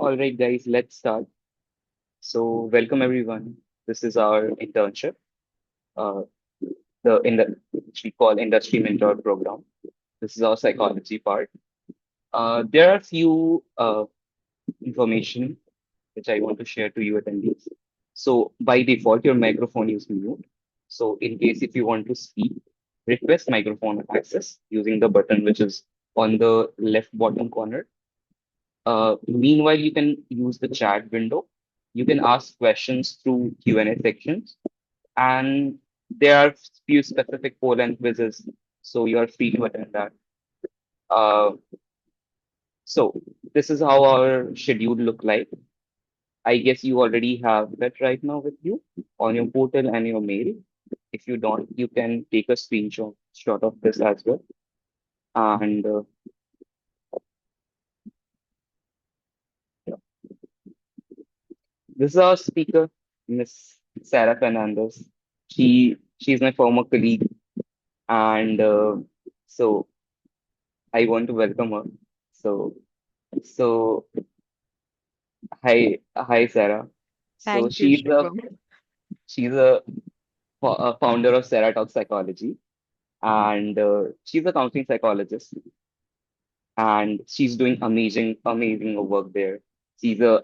All right, guys, let's start. So, welcome everyone. This is our internship, uh, which we call Industry Mentor Program. This is our psychology part. There are few information which I want to share to you attendees. So, by default, your microphone is mute. So, in case if you want to speak, request microphone access using the button which is on the left bottom corner. Meanwhile, you can use the chat window. You can ask questions through Q&A sections, and there are few specific poll and quizzes, so you are free to attend that. Uh, so this is how our schedule look like. I guess you already have that right now with you on your portal and your mail. If you don't, you can take a screenshot of this as well. And yeah, this is our speaker, Miss Sarah Fernandez. She's my former colleague, and so I want to welcome her. So so hi Sarah. So Thank you, Shubham. she's a founder of Sarah Talk Psychology, and she's a counseling psychologist, and she's doing amazing work there. She's a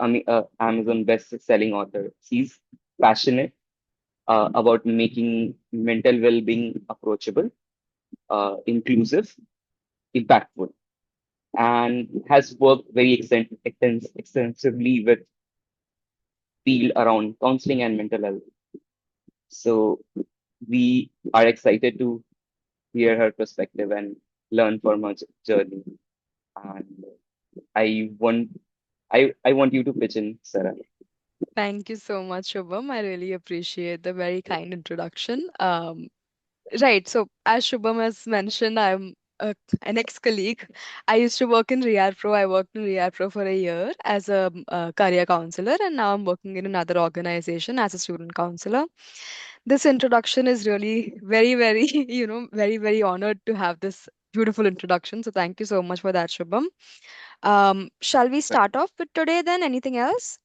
Amazon best-selling author. She's passionate about making mental well-being approachable, inclusive, impactful, and has worked very extensively with field around counseling and mental health. So we are excited to hear her perspective and learn from her journey. And I want I want you to pitch in, Sarah. Thank you so much, Shubham. I really appreciate the very kind introduction. Right. So, as Shubham has mentioned, I'm an ex-colleague. I used to work in RiarPro. I worked in RiarPro for a year as a career counselor, and now I'm working in another organization as a student counselor. This introduction is really very, very honored to have this beautiful introduction. So, thank you so much for that, Shubham. Shall we Right. start off with today then? Anything else?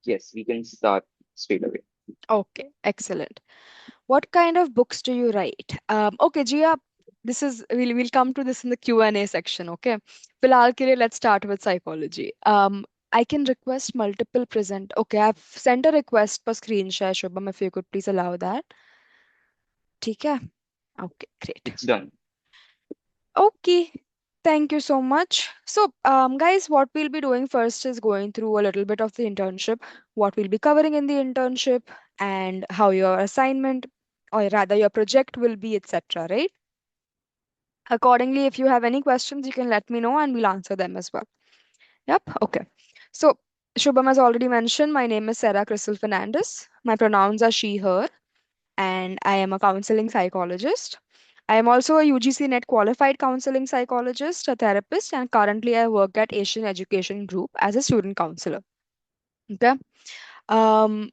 Yes, we can start straight away. Okay, excellent. What kind of books do you write? Okay, Jia, this is we'll come to this in the Q&A section. Okay, फिलहाल के लिए let's start with psychology. I can request multiple present. Okay, I've sent a request for screen share, Shubham, if you could please allow that. ठीक है? Okay, great. It's done. Okay, thank you so much. So, guys, what we'll be doing first is going through a little bit of the internship, what we'll be covering in the internship, and how your assignment, or rather your project will be, etc. Right? Accordingly, if you have any questions, you can let me know and we'll answer them as well. Yep. Okay. So, Shubham has already mentioned, my name is Sarah Chriscyl Fernandes. My pronouns are she, her, and I am a counseling psychologist. I am also a UGC NET qualified counseling psychologist, a therapist, and currently I work at Asian Education Group as a student counselor. Okay. Um,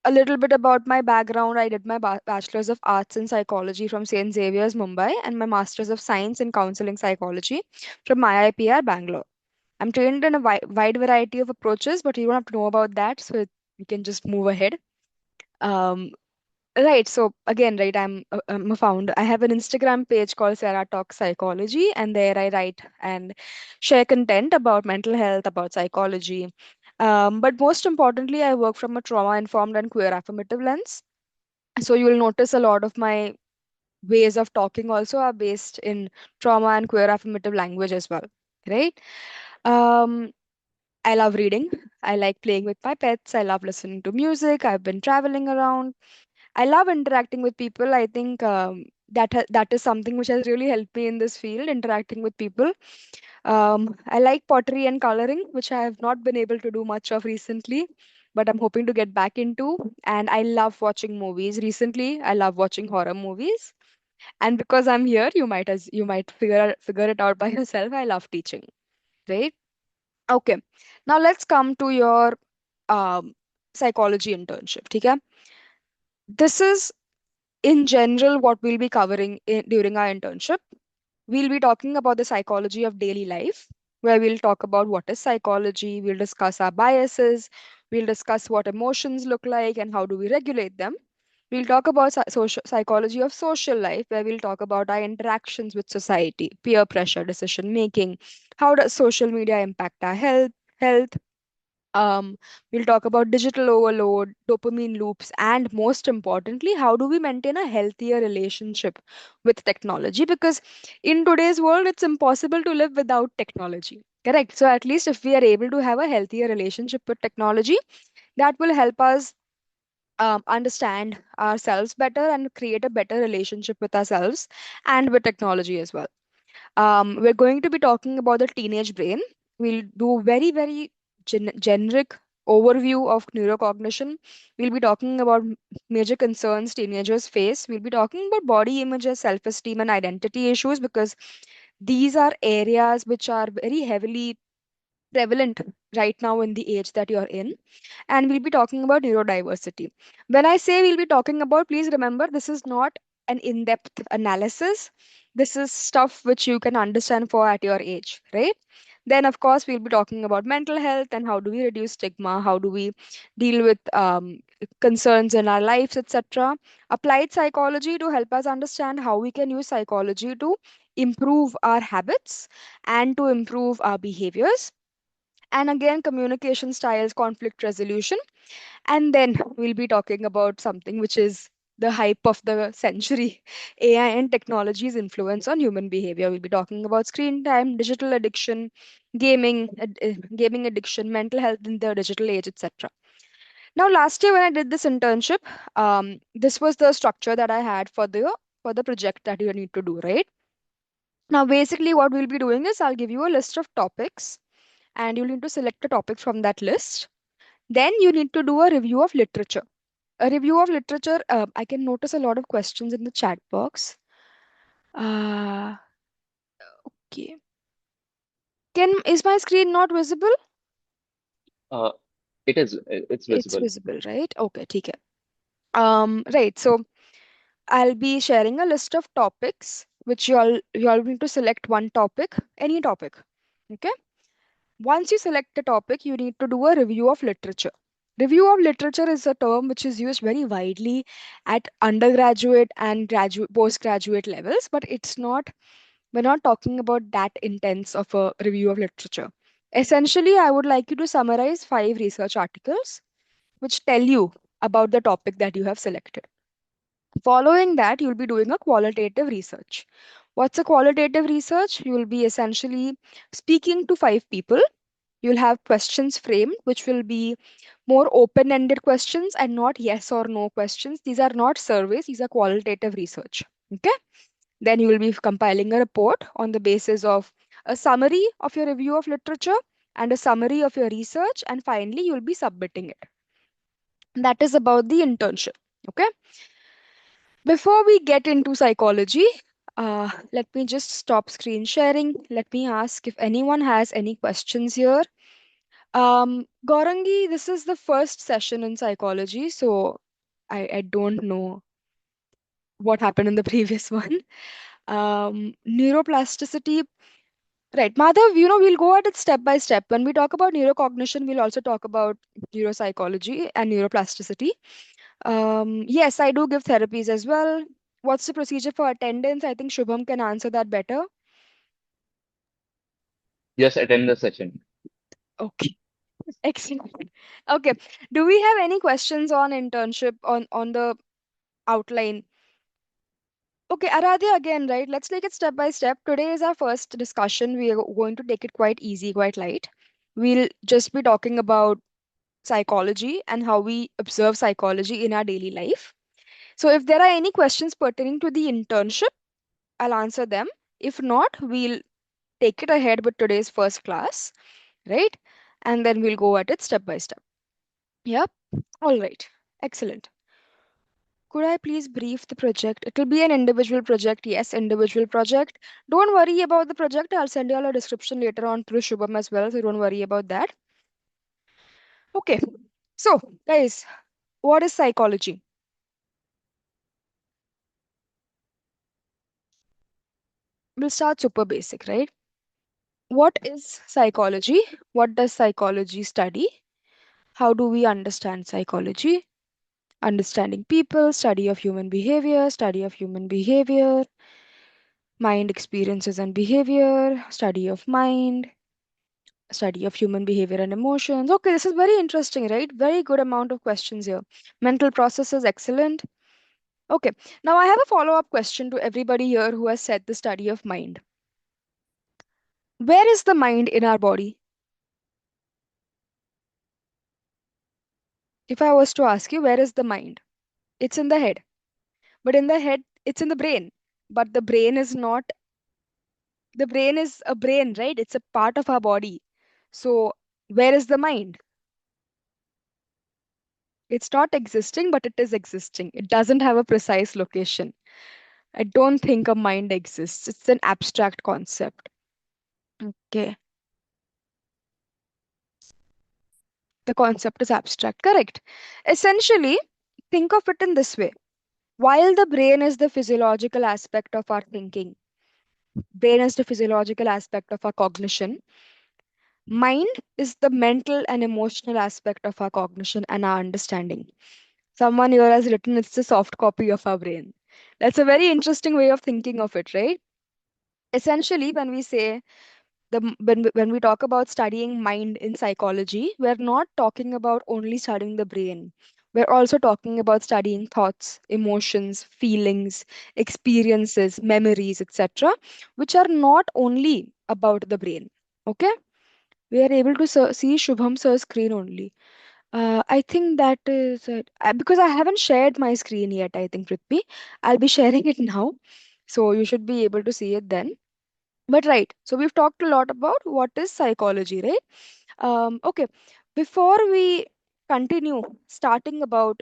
a little bit about my background. I did my Bachelor's of Arts in Psychology from St. Xavier's, Mumbai, and my Master's of Science in Counseling Psychology from IIPR, Bangalore. I'm trained in a wide variety of approaches, but you don't have to know about that, so we can just move ahead. Um, Right. So again, right, I'm a founder. I have an Instagram page called Sarah Talk Psychology, and there I write and share content about mental health, about psychology. But most importantly, I work from a trauma-informed and queer affirmative lens. So you'll notice a lot of my ways of talking also are based in trauma and queer affirmative language as well. Right? Um, I love reading. I like playing with my pets. I love listening to music. I've been traveling around. I love interacting with people. I think that is something which has really helped me in this field, interacting with people. I like pottery and coloring, which I have not been able to do much of recently, but I'm hoping to get back into. And I love watching movies. Recently, I love watching horror movies. And because I'm here, you might figure it out by yourself. I love teaching, right? Okay. Now let's come to your um, psychology internship. Okay. This is in general what we'll be covering during our internship. We'll be talking about the psychology of daily life. where we'll talk about what is psychology, we'll discuss our biases, we'll discuss what emotions look like and how do we regulate them. We'll talk about psychology of social life, where we'll talk about our interactions with society, peer pressure, decision making, how does social media impact our health. um, we'll talk about digital overload, dopamine loops, and most importantly, how do we maintain a healthier relationship with technology? Because in today's world, it's impossible to live without technology. Correct. So, at least if we are able to have a healthier relationship with technology, that will help us understand ourselves better and create a better relationship with ourselves and with technology as well. We're going to be talking about the teenage brain. We'll do very, very generic overview of neurocognition. We'll be talking about major concerns teenagers face. We'll be talking about body images, self-esteem, and identity issues because these are areas which are very heavily prevalent right now in the age that you're in. And we'll be talking about neurodiversity. When I say we'll be talking about, please remember this is not an in depth analysis. This is stuff which you can understand for at your age, right? Then, of course, we'll be talking about mental health and how do we reduce stigma, how do we deal with concerns in our lives, etc. Applied psychology to help us understand how we can use psychology to improve our habits and to improve our behaviors. And again, communication styles, conflict resolution. And then we'll be talking about something which is the hype of the century: AI and technology's influence on human behavior. We'll be talking about screen time, digital addiction, gaming addiction, mental health in the digital age, etc. Now, last year when I did this internship, this was the structure that I had for the project that you need to do, right? Now, basically, what we'll be doing is I'll give you a list of topics, and you'll need to select a topic from that list. Then you need to do a review of literature. A review of literature, I can notice a lot of questions in the chat box. Uh, okay. Is my screen not visible? Uh, it's It's visible. visible, right? Okay, ठीक है. Right. So I'll be sharing a list of topics which you all need to select one topic, any topic. Okay. Once you select the topic, you need to do a review of literature. Review of literature is a term which is used very widely at undergraduate and graduate postgraduate levels, but we're not talking about that intense of a review of literature. Essentially, I would like you to summarize 5 research articles which tell you about the topic that you have selected. Following that, you'll be doing a qualitative research. What's a qualitative research? You will be essentially speaking to 5 people. You'll have questions framed, which will be more open ended questions and not yes or no questions. These are not surveys, these are qualitative research. Okay. Then you will be compiling a report on the basis of a summary of your review of literature and a summary of your research. And finally, you'll be submitting it. That is about the internship. Okay. Before we get into psychology, let me just stop screen sharing. Let me ask if anyone has any questions here. Gaurangi, this is the first session in psychology, so I don't know what happened in the previous one. Neuroplasticity, right? Madhav, we'll go at it step by step. When we talk about neurocognition, we'll also talk about neuropsychology and neuroplasticity. Yes, I do give therapies as well. What's the procedure for attendance? I think Shubham can answer that better. Just attend the session. Okay, excellent. Okay, do we have any questions on internship on the outline? Okay, Aradhya, again, right? Let's take it step by step. Today is our first discussion. We are going to take it quite easy, quite light. We'll just be talking about psychology and how we observe psychology in our daily life. So, if there are any questions pertaining to the internship, I'll answer them. If not, we'll take it ahead with today's first class, right? And then we'll go at it step by step. Yep. All right. Excellent. Could I please brief the project? It will be an individual project. Yes, individual project. Don't worry about the project. I'll send you all a description later on through Shubham as well. So don't worry about that. Okay. So, guys, what is psychology? We'll start super basic, right? What is psychology? What does psychology study? How do we understand psychology? Understanding people, study of human behavior, mind experiences and behavior, study of mind, study of human behavior and emotions. Okay, this is very interesting, right? Very good amount of questions here. Mental processes, excellent. Okay, now I have a follow up question to everybody here who has said the study of mind. Where is the mind in our body? If I was to ask you, where is the mind? It's in the head. But in the head, it's in the brain. But the brain is a brain, right? It's a part of our body. So, where is the mind? It's not existing, but it is existing. It doesn't have a precise location. I don't think a mind exists. It's an abstract concept. Okay. The concept is abstract. Correct. Essentially, think of it in this way. While the brain is the physiological aspect of our thinking, brain is the physiological aspect of our cognition, mind is the mental and emotional aspect of our cognition and our understanding. Someone here has written it's a soft copy of our brain. That's a very interesting way of thinking of it, right? Essentially, when we say when we talk about studying mind in psychology, we're not talking about only studying the brain. We're also talking about studying thoughts, emotions, feelings, experiences, memories, etc., which are not only about the brain. Okay, we are able to see Shubham sir's screen only. I think that is it. Because I haven't shared my screen yet, I think, Prithvi. I'll be sharing it now. So you should be able to see it then. But right, so we've talked a lot about what is psychology, right? Okay, before we continue starting about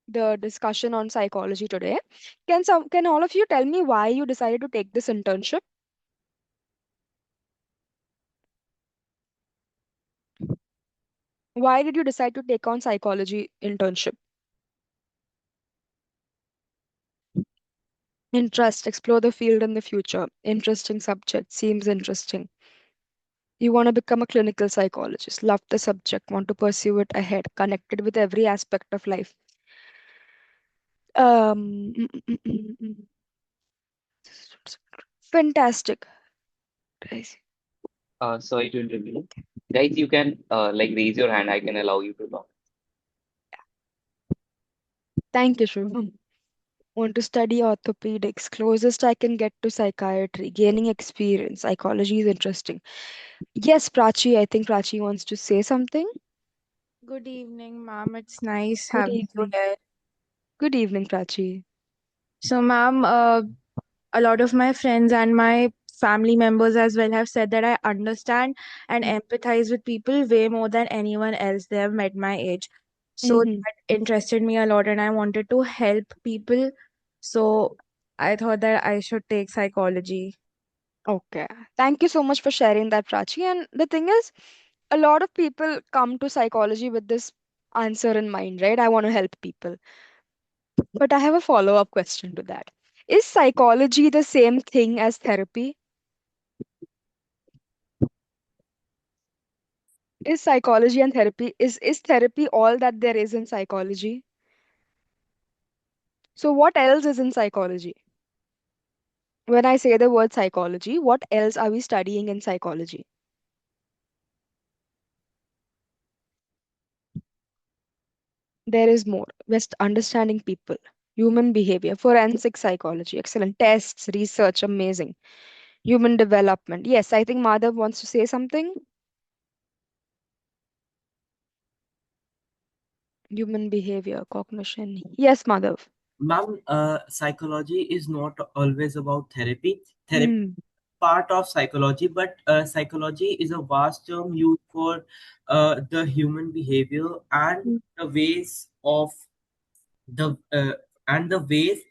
the discussion on psychology today, can all of you tell me why you decided to take this internship? Why did you decide to take on psychology internship? Interest, explore the field in the future. Interesting subject, seems interesting. You want to become a clinical psychologist, love the subject, want to pursue it ahead, connected with every aspect of life. Um, mm, mm, mm, mm, mm. Fantastic. Sorry to intervene. Guys, you can like raise your hand. I can allow you to talk. Thank you, Shubham. Want to study orthopedics, closest I can get to psychiatry, gaining experience. Psychology is interesting. Yes, Prachi, I think Prachi wants to say something. Good evening, ma'am. It's nice Good having you evening. here. Good evening, Prachi. So, ma'am, a lot of my friends and my family members as well have said that I understand and empathize with people way more than anyone else they have met my age. So, Mm-hmm. that interested me a lot, and I wanted to help people. So, I thought that I should take psychology. Okay. Thank you so much for sharing that, Prachi. And the thing is, a lot of people come to psychology with this answer in mind, right? I want to help people. But I have a follow up question to that. Is psychology the same thing as therapy? Is psychology and therapy is therapy all that there is in psychology? So what else is in psychology? When I say the word psychology, what else are we studying in psychology? There is more. Just understanding people, human behavior, forensic psychology, excellent tests, research, amazing. Human development. Yes, I think Madhav wants to say something. Human behavior, cognition. Yes, Madhav. Ma'am, psychology is not always about therapy. Therapy Hmm. part of psychology, but psychology is a vast term used for the human behavior and Hmm. the ways of the the ways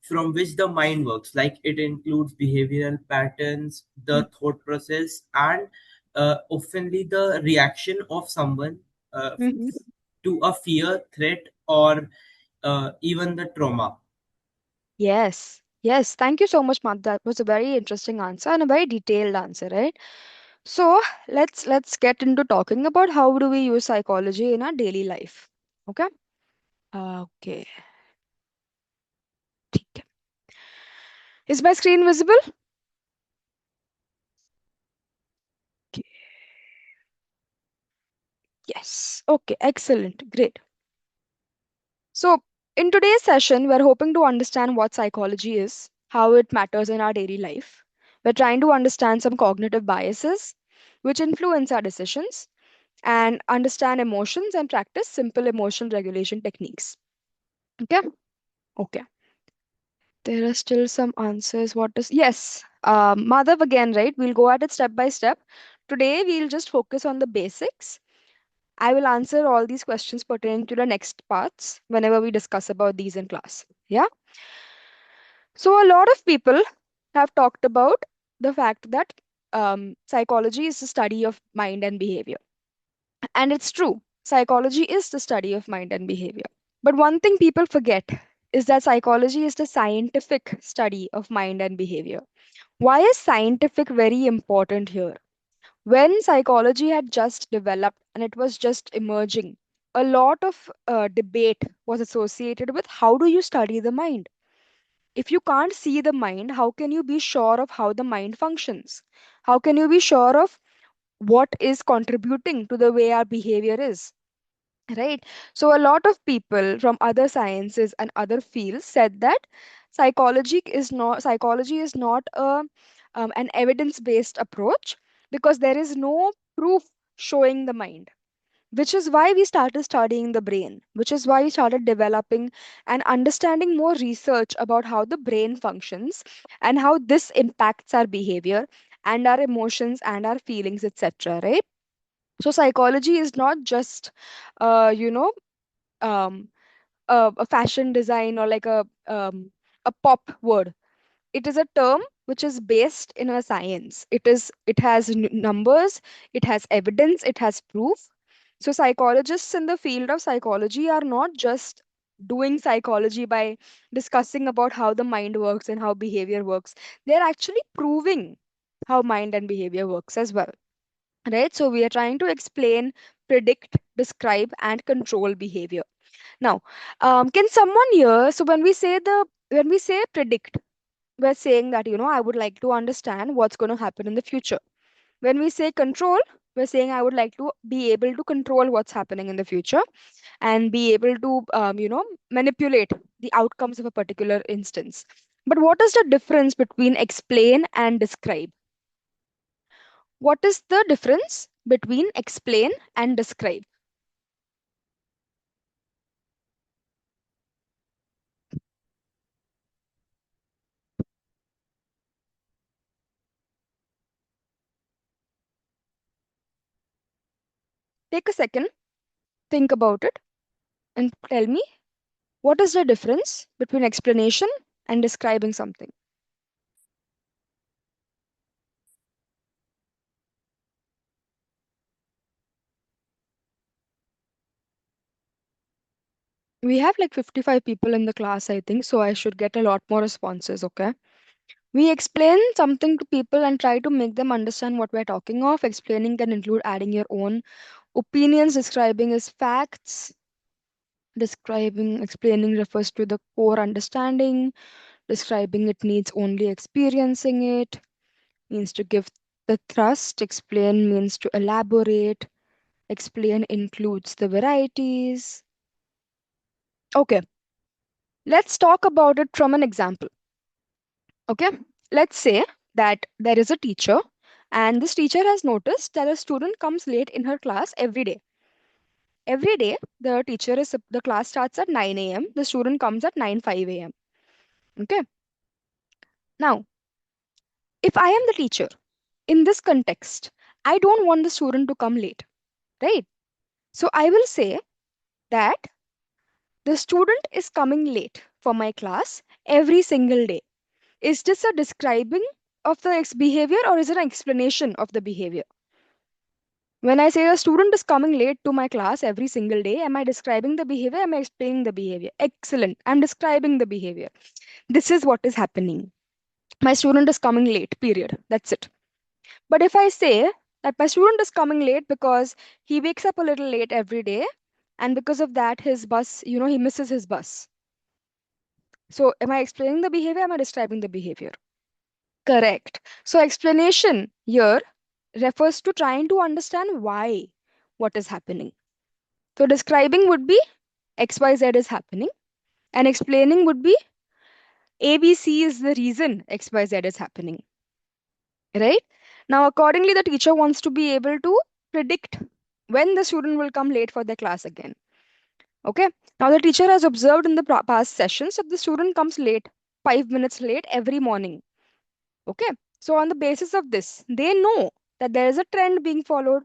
from which the mind works. Like it includes behavioral patterns, the thought process, and oftenly the reaction of someone uh, Hmm. to a fear, threat, or even the trauma. Yes. Yes. Thank you so much, Madhav. That was a very interesting answer and a very detailed answer, right? So let's get into talking about how do we use psychology in our daily life. Okay. Okay. ठीक है. Is my screen visible? Okay. Yes. Okay. Excellent. Great. So in today's session, we're hoping to understand what psychology is, how it matters in our daily life. We're trying to understand some cognitive biases which influence our decisions and understand emotions and practice simple emotion regulation techniques. Okay. Okay. There are still some answers. What is yes, Madhav again, right? We'll go at it step by step. Today we'll just focus on the basics. I will answer all these questions pertaining to the next parts whenever we discuss about these in class. Yeah. So a lot of people have talked about the fact that psychology is the study of mind and behavior, and it's true. Psychology is the study of mind and behavior. But one thing people forget is that psychology is the scientific study of mind and behavior. Why is scientific very important here? When psychology had just developed and it was just emerging, a lot of debate was associated with how do you study the mind? If you can't see the mind, how can you be sure of how the mind functions? How can you be sure of what is contributing to the way our behavior is? Right? So, a lot of people from other sciences and other fields said that psychology is not an evidence based approach because there is no proof showing the mind, which is why we started studying the brain, which is why we started developing and understanding more research about how the brain functions and how this impacts our behavior and our emotions and our feelings, etc. Right? So psychology is not just uh, you know um, a fashion design or like a pop word. It is a term which is based in a science. It has numbers, it has evidence, it has proof. So psychologists in the field of psychology are not just doing psychology by discussing about how the mind works and how behavior works. They're actually proving how mind and behavior works as well. Right? So we are trying to explain, predict, describe, and control behavior. Now, can someone here? So when we say predict, we're saying that I would like to understand what's going to happen in the future. When we say control, we're saying I would like to be able to control what's happening in the future and be able to manipulate the outcomes of a particular instance. But what is the difference between explain and describe? What is the difference between explain and describe? Take a second, think about it, and tell me what is the difference between explanation and describing something. We have like 55 people in the class, I think, so I should get a lot more responses, okay? We explain something to people and try to make them understand what we're talking of. Explaining can include adding your own opinions, describing as facts. Explaining refers to the core understanding. Describing it needs only experiencing it, means to give the thrust. Explain means to elaborate. Explain includes the varieties. Okay, let's talk about it from an example. Okay, let's say that there is a teacher, and this teacher has noticed that a student comes late in her class every day. Every day, the class starts at 9 a.m. The student comes at 9:05 a.m. Okay, now if I am the teacher in this context, I don't want the student to come late, right? So I will say that the student is coming late for my class every single day. Is this a describing of the behavior or is it an explanation of the behavior? When I say a student is coming late to my class every single day, am I describing the behavior? Am I explaining the behavior? Excellent. I'm describing the behavior. This is what is happening. My student is coming late, period. That's it. But if I say that my student is coming late because he wakes up a little late every day, and because of that his bus, he misses his bus. So am I explaining the behavior? Am I describing the behavior? Correct. So explanation here refers to trying to understand why what is happening. So describing would be XYZ is happening, and explaining would be ABC is the reason XYZ is happening. Right? Now, accordingly, the teacher wants to be able to predict when the student will come late for their class again. Okay. Now, the teacher has observed in the past sessions that the student comes late, 5 minutes late every morning. Okay. So, on the basis of this, they know that there is a trend being followed.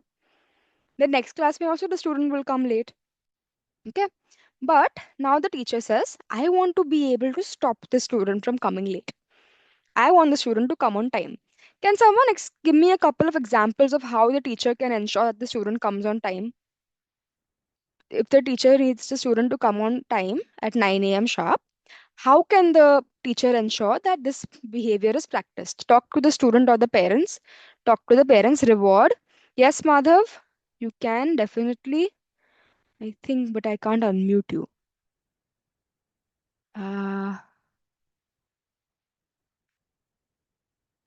The next class may also the student will come late. Okay. But now the teacher says, I want to be able to stop the student from coming late. I want the student to come on time. Can someone give me a couple of examples of how the teacher can ensure that the student comes on time? If the teacher needs the student to come on time at 9 a.m. sharp, how can the teacher ensure that this behavior is practiced? Talk to the student or the parents. Talk to the parents. Reward. Yes, Madhav, you can definitely. I think, but I can't unmute you. Uh,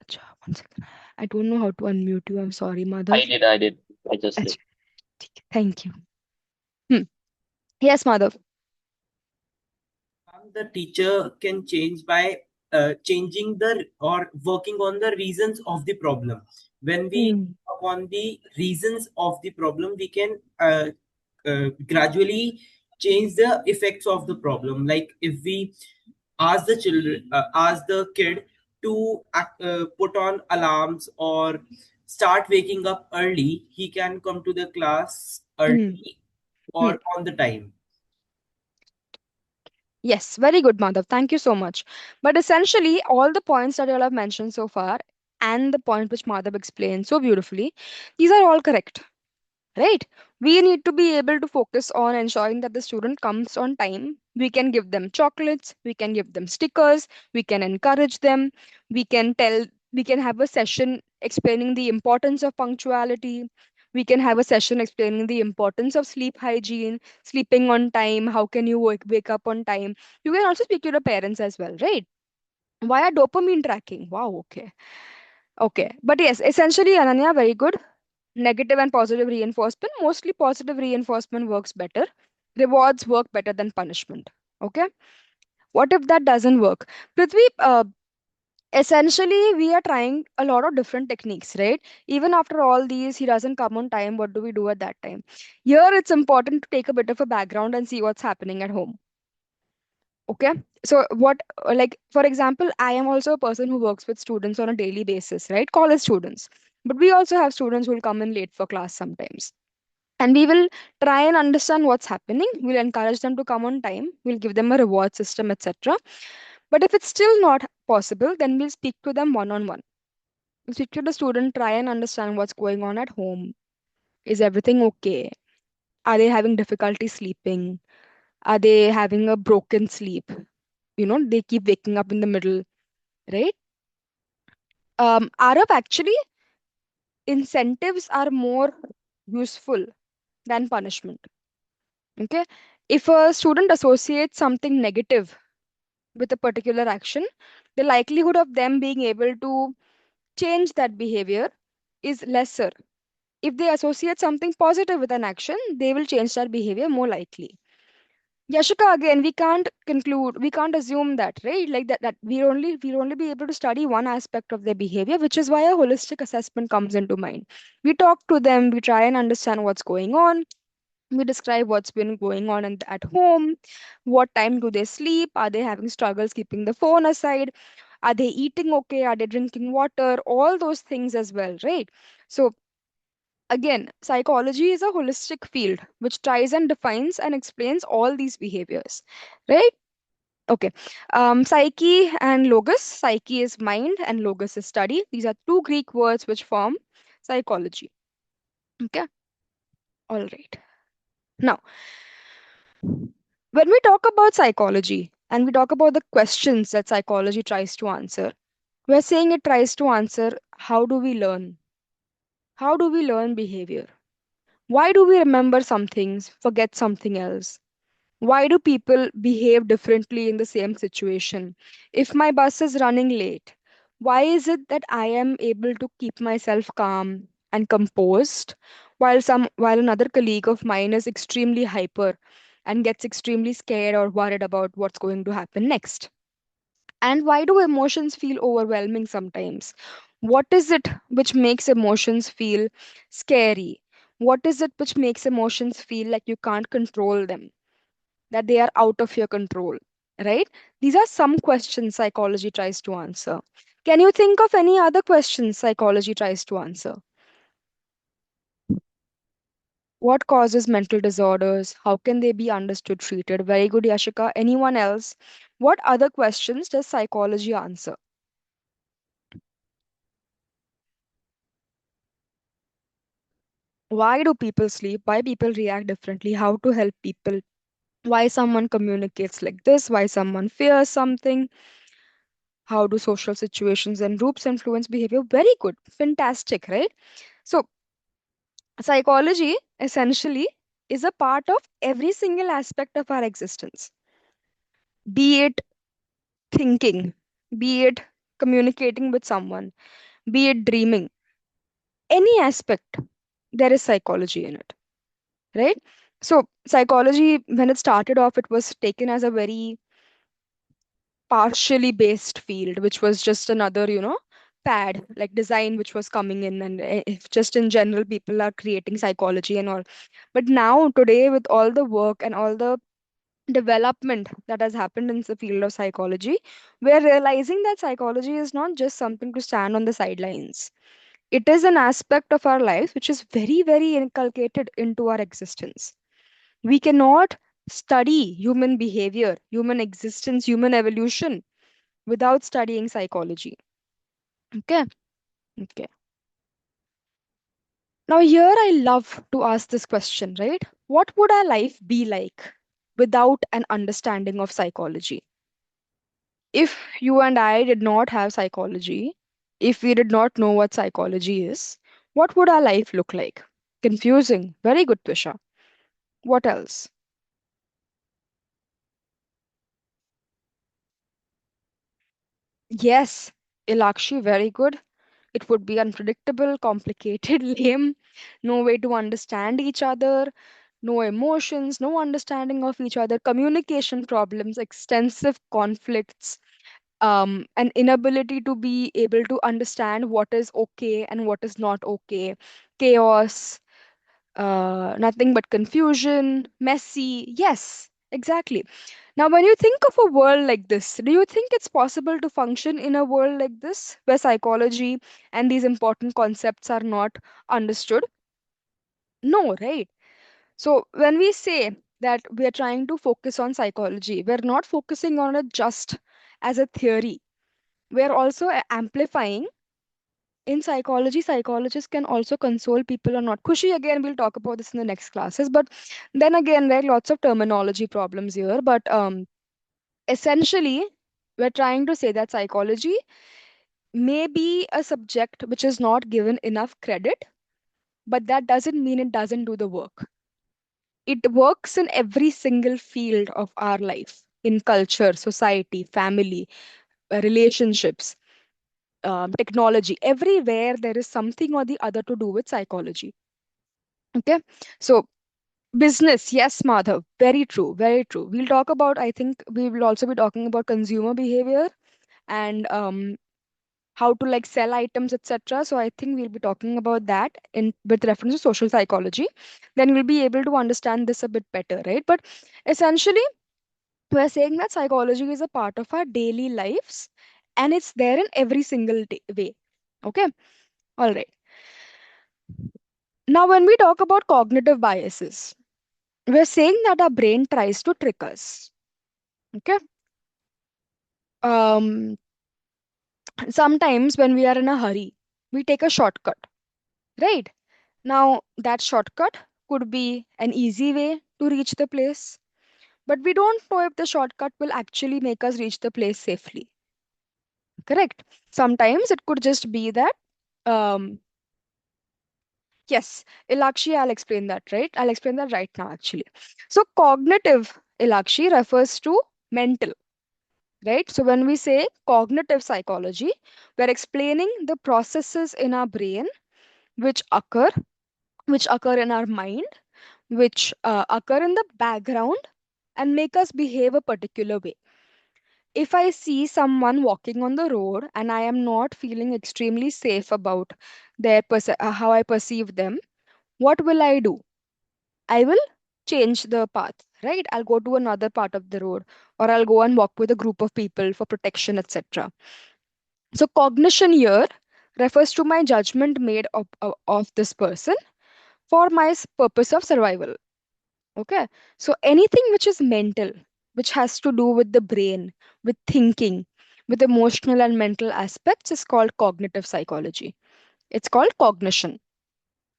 acha, 1 second. I don't know how to unmute you. I'm sorry, I Madhav. did, I did. I just did. Acha, theek hai. Thank you. Hmm. Yes, Madhav. The teacher can change by changing the or working on the reasons of the problem. When we Hmm. work on the reasons of the problem, we can gradually change the effects of the problem. Like if we ask the kid to put on alarms or start waking up early, he can come to the class Hmm. early Hmm. or on the time. Yes, very good, Madhav. Thank you so much. But essentially, all the points that you all have mentioned so far and the point which Madhav explained so beautifully, these are all correct. Right? We need to be able to focus on ensuring that the student comes on time. We can give them chocolates, we can give them stickers, we can encourage them, we can tell, we can have a session explaining the importance of punctuality. We can have a session explaining the importance of sleep hygiene, sleeping on time, how can you wake up on time. You can also speak to the parents as well, right? Via dopamine tracking. Wow, okay. Okay. But yes, essentially, Ananya, very good. Negative and positive reinforcement, mostly positive reinforcement works better. Rewards work better than punishment. Okay. What if that doesn't work? Prithvi, essentially we are trying a lot of different techniques, right? Even after all these, he doesn't come on time. What do we do at that time? Here it's important to take a bit of a background and see what's happening at home. Okay. So what, like for example, I am also a person who works with students on a daily basis, right? College students. But we also have students who will come in late for class sometimes, and we will try and understand what's happening. We'll encourage them to come on time, we'll give them a reward system, etc. But if it's still not possible, then we'll speak to them one on one. We'll speak to the student, try and understand what's going on at home. Is everything okay? Are they having difficulty sleeping? Are they having a broken sleep? They keep waking up in the middle, right? Arab, actually, incentives are more useful than punishment. Okay. If a student associates something negative with a particular action, the likelihood of them being able to change that behavior is lesser. If they associate something positive with an action, they will change that behavior more likely. Yashika, again, we can't assume that, right? Like that we'll only be able to study one aspect of their behavior, which is why a holistic assessment comes into mind. We talk to them, we try and understand what's going on. We describe what's been going on at home. What time do they sleep? Are they having struggles keeping the phone aside? Are they eating okay? Are they drinking water? All those things as well, right? So, again, psychology is a holistic field which tries and defines and explains all these behaviors, right? Okay. Psyche and logos. Psyche is mind and logos is study. These are two Greek words which form psychology. Okay. All right. Now, when we talk about psychology and we talk about the questions that psychology tries to answer, we're saying it tries to answer how do we learn? How do we learn behavior? Why do we remember some things, forget something else? Why do people behave differently in the same situation? If my bus is running late, why is it that I am able to keep myself calm and composed while another colleague of mine is extremely hyper and gets extremely scared or worried about what's going to happen next? And why do emotions feel overwhelming sometimes? What is it which makes emotions feel scary? What is it which makes emotions feel like you can't control them, that they are out of your control? Right? These are some questions psychology tries to answer. Can you think of any other questions psychology tries to answer? What causes mental disorders? How can they be understood, treated? Very good, Yashika. Anyone else? What other questions does psychology answer? Why do people sleep? Why people react differently? How to help people? Why someone communicates like this? Why someone fears something? How do social situations and groups influence behavior? Very good. Fantastic, right? So, psychology essentially is a part of every single aspect of our existence, be it thinking, be it communicating with someone, be it dreaming. Any aspect, there is psychology in it, right? So, psychology, when it started off, it was taken as a very partially based field, which was just another, fad, like design, which was coming in, and if just in general, people are creating psychology and all. But now, today, with all the work and all the development that has happened in the field of psychology, we're realizing that psychology is not just something to stand on the sidelines. It is an aspect of our lives which is very, very inculcated into our existence. We cannot study human behavior, human existence, human evolution without studying psychology. Okay. Okay. Now, here I love to ask this question, right? What would our life be like without an understanding of psychology? If you and I did not have psychology, if we did not know what psychology is, what would our life look like? Confusing. Very good, Twisha. What else? Yes, Ilakshi, very good. It would be unpredictable, complicated, lame, no way to understand each other, no emotions, no understanding of each other, communication problems, extensive conflicts, an inability to be able to understand what is okay and what is not okay, chaos, nothing but confusion, messy. Yes, exactly. Now, when you think of a world like this, do you think it's possible to function in a world like this where psychology and these important concepts are not understood? No, right? So, when we say that we are trying to focus on psychology, we're not focusing on it just as a theory. We're also amplifying. In psychology, psychologists can also console people or not. Kushi, again, we'll talk about this in the next classes. But then again, there are lots of terminology problems here. But essentially, we're trying to say that psychology may be a subject which is not given enough credit, but that doesn't mean it doesn't do the work. It works in every single field of our life, in culture, society, family, relationships, technology. Everywhere there is something or the other to do with psychology. Okay. So, business, yes, Madhav, very true, very true. We'll talk about, I think we will also be talking about consumer behavior and how to like sell items, etc. So I think we'll be talking about that in with reference to social psychology. Then we'll be able to understand this a bit better, right? But essentially, we're saying that psychology is a part of our daily lives and it's there in every single day, way. Okay. All right. Now, when we talk about cognitive biases, we're saying that our brain tries to trick us. Okay. Um, Sometimes when we are in a hurry, we take a shortcut, right? Now, that shortcut could be an easy way to reach the place, but we don't know if the shortcut will actually make us reach the place safely. Correct? Sometimes it could just be that um, Yes, Ilakshi, I'll explain that, right? I'll explain that right now, actually. So, cognitive, Ilakshi, refers to mental, right? So, when we say cognitive psychology, we're explaining the processes in our brain which occur, in our mind, which occur in the background and make us behave a particular way. If I see someone walking on the road and I am not feeling extremely safe about how I perceive them, what will I do? I will change the path, right? I'll go to another part of the road, or I'll go and walk with a group of people for protection, etc. So, cognition here refers to my judgment made of this person for my purpose of survival. Okay. So, anything which is mental, which has to do with the brain, with thinking, with emotional and mental aspects, is called cognitive psychology. It's called cognition.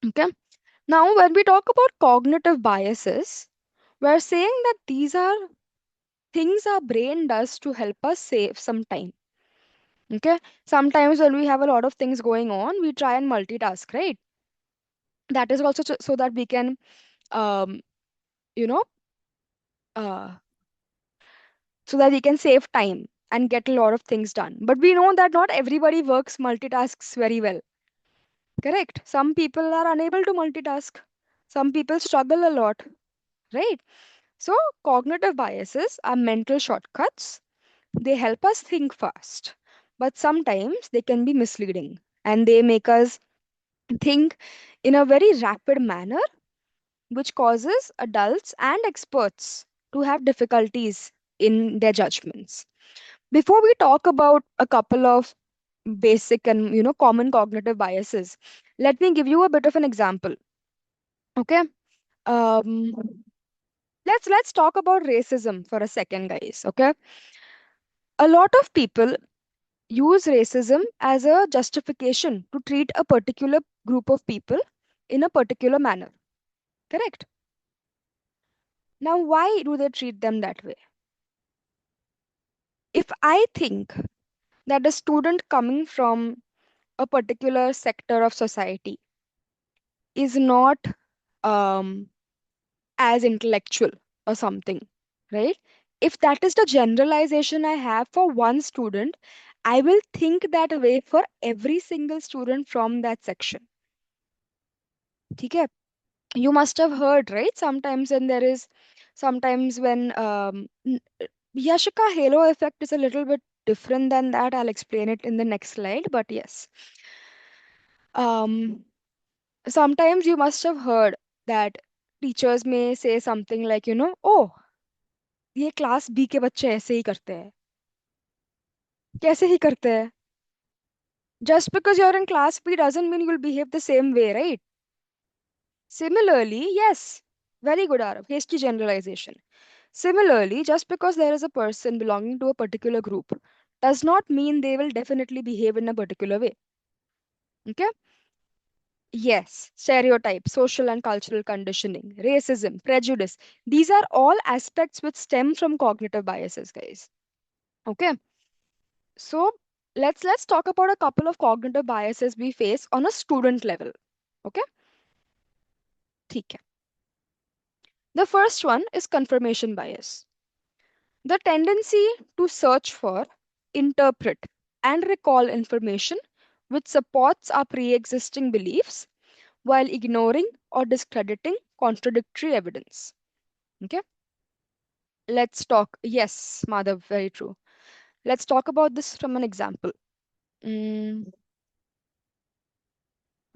Okay. Now, when we talk about cognitive biases, we're saying that these are things our brain does to help us save some time. Okay. Sometimes when we have a lot of things going on, we try and multitask, right? That is also so that we can, um, you know, uh, so that we can save time and get a lot of things done. But we know that not everybody works multitasks very well. Correct. Some people are unable to multitask. Some people struggle a lot, right? So, cognitive biases are mental shortcuts. They help us think fast, but sometimes they can be misleading and they make us think in a very rapid manner, which causes adults and experts to have difficulties in their judgments. Before we talk about a couple of basic and common cognitive biases, let me give you a bit of an example. Okay. Um, let's talk about racism for a second, guys. Okay. A lot of people use racism as a justification to treat a particular group of people in a particular manner. Correct? Now, why do they treat them that way? If I think that a student coming from a particular sector of society is not um, as intellectual or something, right? If that is the generalization I have for one student, I will think that way for every single student from that section. Okay? You must have heard, right? Sometimes when Yashika halo effect is a little bit different than that. I'll explain it in the next slide. But yes, um, sometimes you must have heard that teachers may say something like, oh, ये class B के बच्चे ऐसे ही करते हैं. कैसे ही करते हैं? Just because you're in class B doesn't mean you'll behave the same way, right? Similarly, yes, very good, Arav. Hasty generalization. Similarly, just because there is a person belonging to a particular group does not mean they will definitely behave in a particular way. Okay? Yes, stereotype, social and cultural conditioning, racism, prejudice. These are all aspects which stem from cognitive biases, guys. Okay? So let's talk about a couple of cognitive biases we face on a student level. Okay? ठीक है. The first one is confirmation bias. The tendency to search for, interpret, and recall information which supports our pre existing beliefs while ignoring or discrediting contradictory evidence. Okay, let's talk. Yes, Madhav, very true. Let's talk about this from an example. Mm,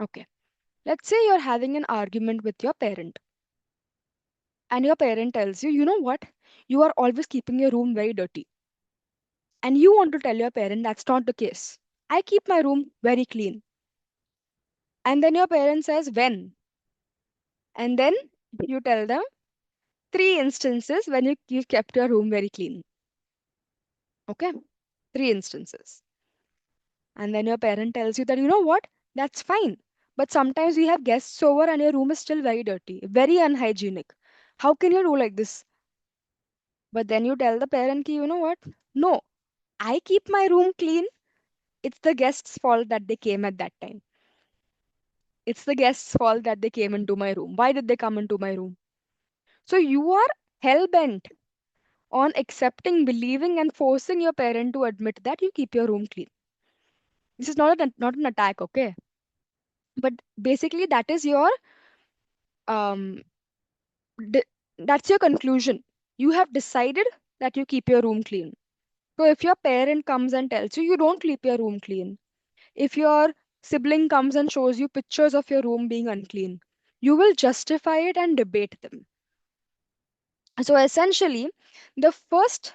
okay, let's say you're having an argument with your parent, and your parent tells you, you know what, you are always keeping your room very dirty. And you want to tell your parent that's not the case. I keep my room very clean. And then your parent says, when? And then you tell them three instances when you kept your room very clean. Okay? Three instances. And then your parent tells you that, you know what? That's fine. But sometimes we have guests over and your room is still very dirty, very unhygienic. How can you do like this? But then you tell the parent, ki, you know what? No, I keep my room clean. It's the guest's fault that they came at that time. It's the guest's fault that they came into my room. Why did they come into my room? So you are hell bent on accepting, believing, and forcing your parent to admit that you keep your room clean. This is not an attack, okay? But basically, that is your um, d- that's your conclusion. You have decided that you keep your room clean. So if your parent comes and tells you you don't keep your room clean, if your sibling comes and shows you pictures of your room being unclean, you will justify it and debate them. So essentially, the first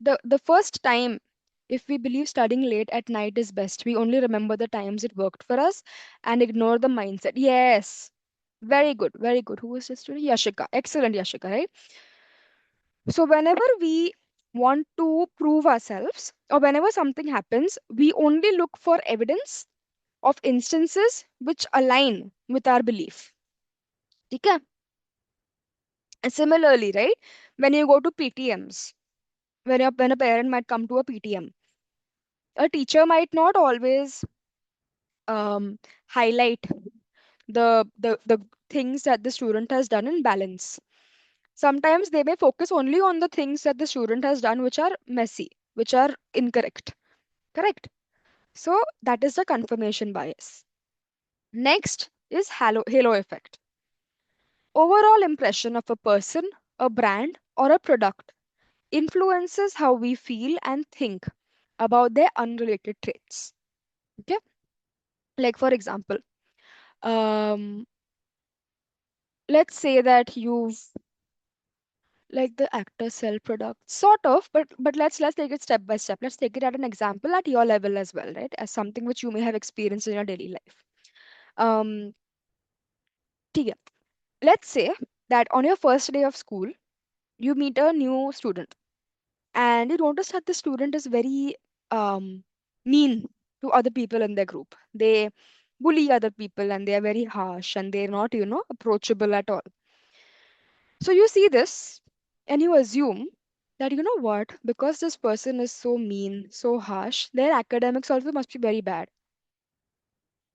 the first time, if we believe studying late at night is best, we only remember the times it worked for us and ignore the mindset. Yes. Very good, very good. Who was this today? Yashika. Excellent, Yashika, right? So whenever we want to prove ourselves or whenever something happens, we only look for evidence of instances which align with our belief. Okay? And similarly, right? When you go to PTMs, when a parent might come to a PTM, a teacher might not always highlight the things that the student has done in balance. Sometimes they may focus only on the things that the student has done which are messy, which are incorrect. Correct? So that is the confirmation bias. Next is halo effect. Overall impression of a person, a brand, or a product influences how we feel and think about their unrelated traits. Okay? Like for example, um, let's say that you've like the actors sell products sort of, but let's take it step by step. Let's take it at an example at your level as well, right? As something which you may have experienced in your daily life. um ठीक है. Let's say that on your first day of school you meet a new student and you notice that the student is very um mean to other people in their group. They bully other people and they are very harsh and they're not, approachable at all. So you see this and you assume that, you know what, because this person is so mean, so harsh, their academics also must be very bad.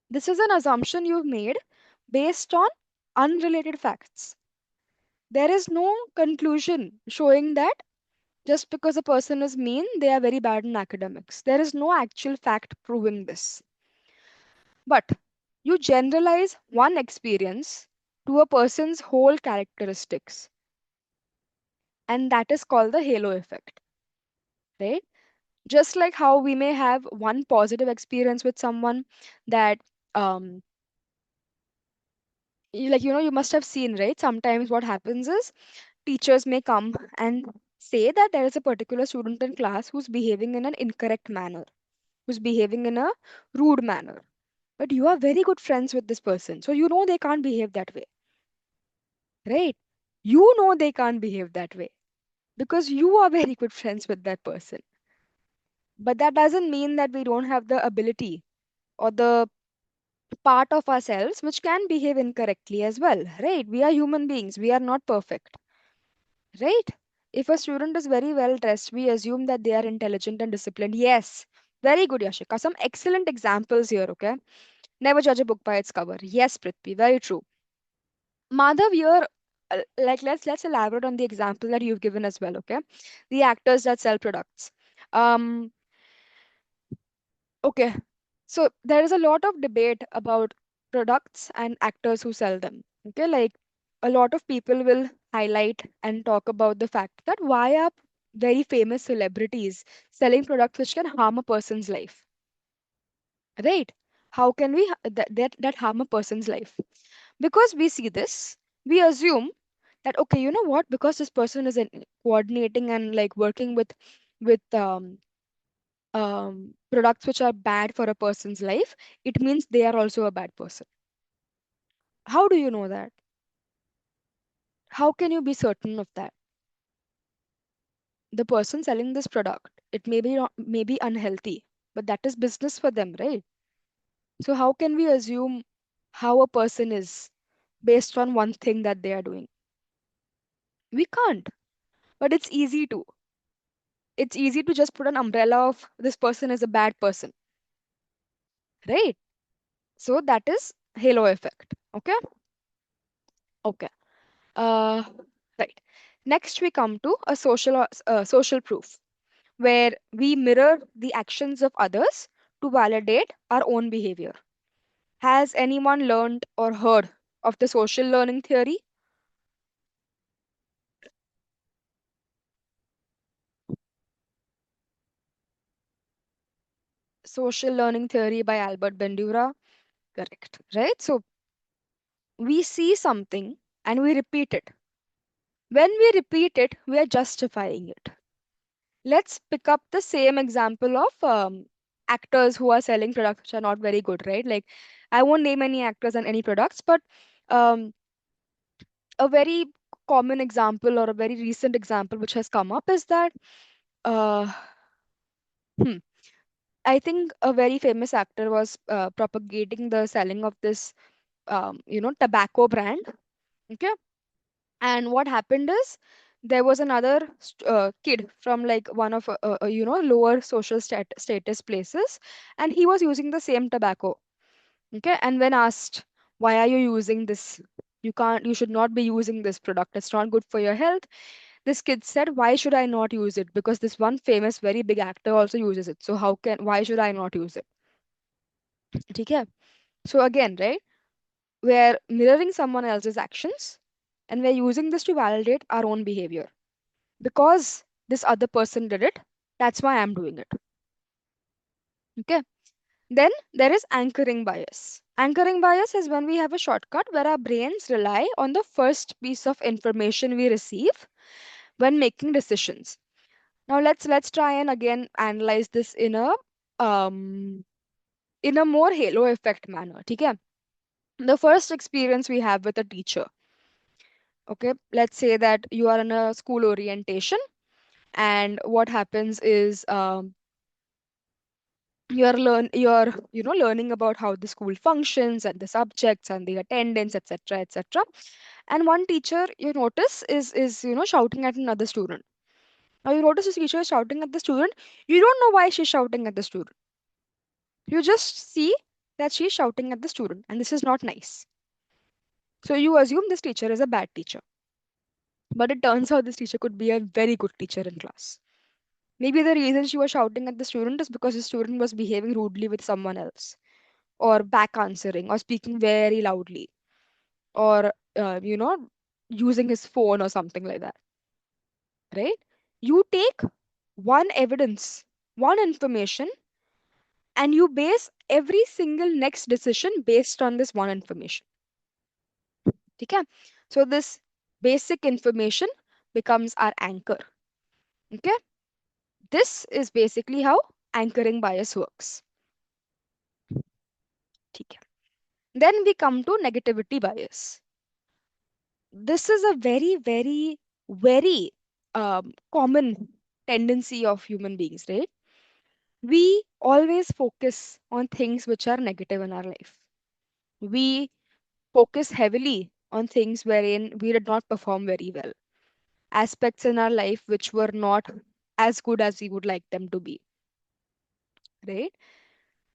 This is an assumption you've made based on unrelated facts. There is no conclusion showing that just because a person is mean, they are very bad in academics. There is no actual fact proving this. But you generalize one experience to a person's whole characteristics, and that is called the halo effect, right? Just like how we may have one positive experience with someone that um you must have seen, right? Sometimes what happens is teachers may come and say that there is a particular student in class who's behaving in an incorrect manner, who's behaving in a rude manner, but you are very good friends with this person, so you know they can't behave that way, right? You know they can't behave that way because you are very good friends with that person. But that doesn't mean that we don't have the ability or the part of ourselves which can behave incorrectly as well, right? We are human beings, we are not perfect, right? If a student is very well dressed, we assume that they are intelligent and disciplined. Yes, very good, Yashika. Some excellent examples here, okay? Never judge a book by its cover. Yes, Prithvi, very true. Madhav, here, like let's elaborate on the example that you've given as well, okay? The actors that sell products. Um, okay, so there is a lot of debate about products and actors who sell them. Okay, like a lot of people will highlight and talk about the fact that why are very famous celebrities selling products which can harm a person's life, right? How can we that harm a person's life? Because we see this, we assume that okay, you know what? Because this person is coordinating and like working with products which are bad for a person's life, it means they are also a bad person. How do you know that? How can you be certain of that? The person selling this product, it may be may be unhealthy, but that is business for them, right? So how can we assume how a person is based on one thing that they are doing? We can't. But it's easy to just put an umbrella of this person is a bad person, right? So that is halo effect. Okay. Okay. Uh, right. Next, we come to a social proof, where we mirror the actions of others to validate our own behavior. Has anyone learned or heard of the social learning theory? Social learning theory by Albert Bandura. Correct. Right? So we see something and we repeat it. When we repeat it, we are justifying it. Let's pick up the same example of actors who are selling products which are not very good, right? Like, I won't name any actors and any products, but um, a very common example or a very recent example which has come up is that uh, hmm, I think a very famous actor was propagating the selling of this, tobacco brand. Okay, and what happened is there was another kid from like one of lower social status places, and he was using the same tobacco. Okay, and when asked, why are you using this, you should not be using this product, it's not good for your health, this kid said, why should I not use it, because this one famous very big actor also uses it, so why should I not use it? Okay, so again, right, we're mirroring someone else's actions and we're using this to validate our own behavior. Because this other person did it, that's why I'm doing it. Okay. Then there is anchoring bias. Anchoring bias is when we have a shortcut where our brains rely on the first piece of information we receive when making decisions. Now let's try and again analyze this um in a more halo effect manner. Okay. The first experience we have with a teacher. Okay, let's say that you are in a school orientation, and what happens is you're learning about how the school functions and the subjects and the attendance, etc., etc. And one teacher you notice is shouting at another student. Now you notice this teacher is shouting at the student. You don't know why she's shouting at the student. You just see that she's shouting at the student, and this is not nice. So you assume this teacher is a bad teacher, but it turns out this teacher could be a very good teacher in class. Maybe the reason she was shouting at the student is because the student was behaving rudely with someone else, or back answering, or speaking very loudly, or using his phone or something like that. Right? You take one evidence, one information, and you base every single next decision based on this one information. Okay? So this basic information becomes our anchor. Okay? This is basically how anchoring bias works. Okay. Then we come to negativity bias. This is a very, very, very common tendency of human beings, right? We always focus on things which are negative in our life. We focus heavily on things wherein we did not perform very well, aspects in our life which were not as good as we would like them to be, right?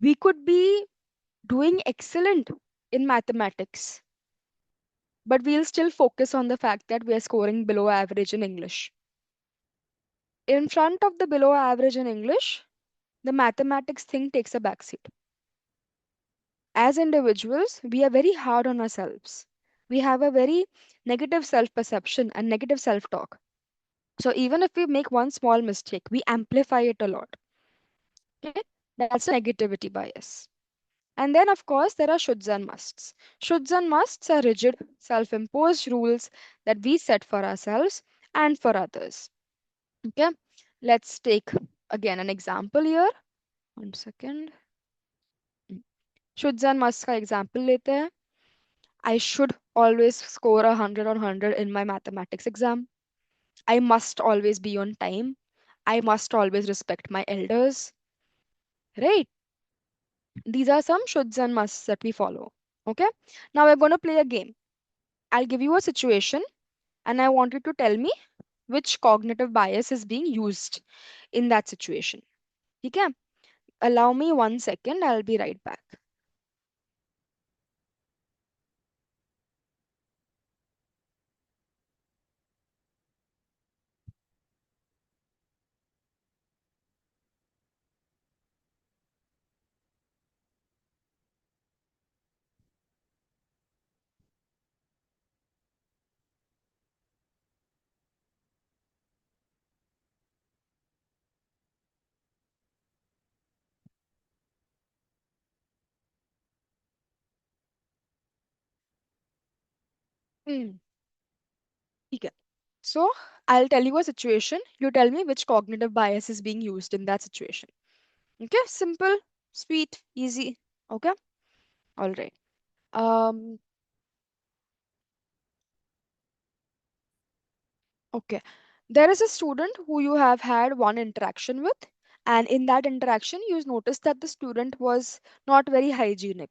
We could be doing excellent in mathematics, but we'll still focus on the fact that we are scoring below average in English. In front of the below average in English, the mathematics thing takes a backseat. As individuals, we are very hard on ourselves. We have a very negative self perception and negative self talk. So even if we make one small mistake, we amplify it a lot. Okay? That's a negativity bias. And then, of course, there are shoulds and musts. Shoulds and musts are rigid, self imposed rules that we set for ourselves and for others. Okay? Let's take again an example here. One second. Shoulds and must का example लेते हैं. I should always score 100 on 100 in my mathematics exam. I must always be on time. I must always respect my elders. Right? These are some shoulds and musts that we follow. Okay? Now we're going to play a game. I'll give you a situation and I want you to tell me which cognitive bias is being used in that situation. Okay? Allow me 1 second. I'll be right back. Hmm. Okay. So I'll tell you a situation. You tell me which cognitive bias is being used in that situation. Okay, simple, sweet, easy. Okay, all right. Um, okay. There is a student who you have had one interaction with, and in that interaction, you noticed that the student was not very hygienic.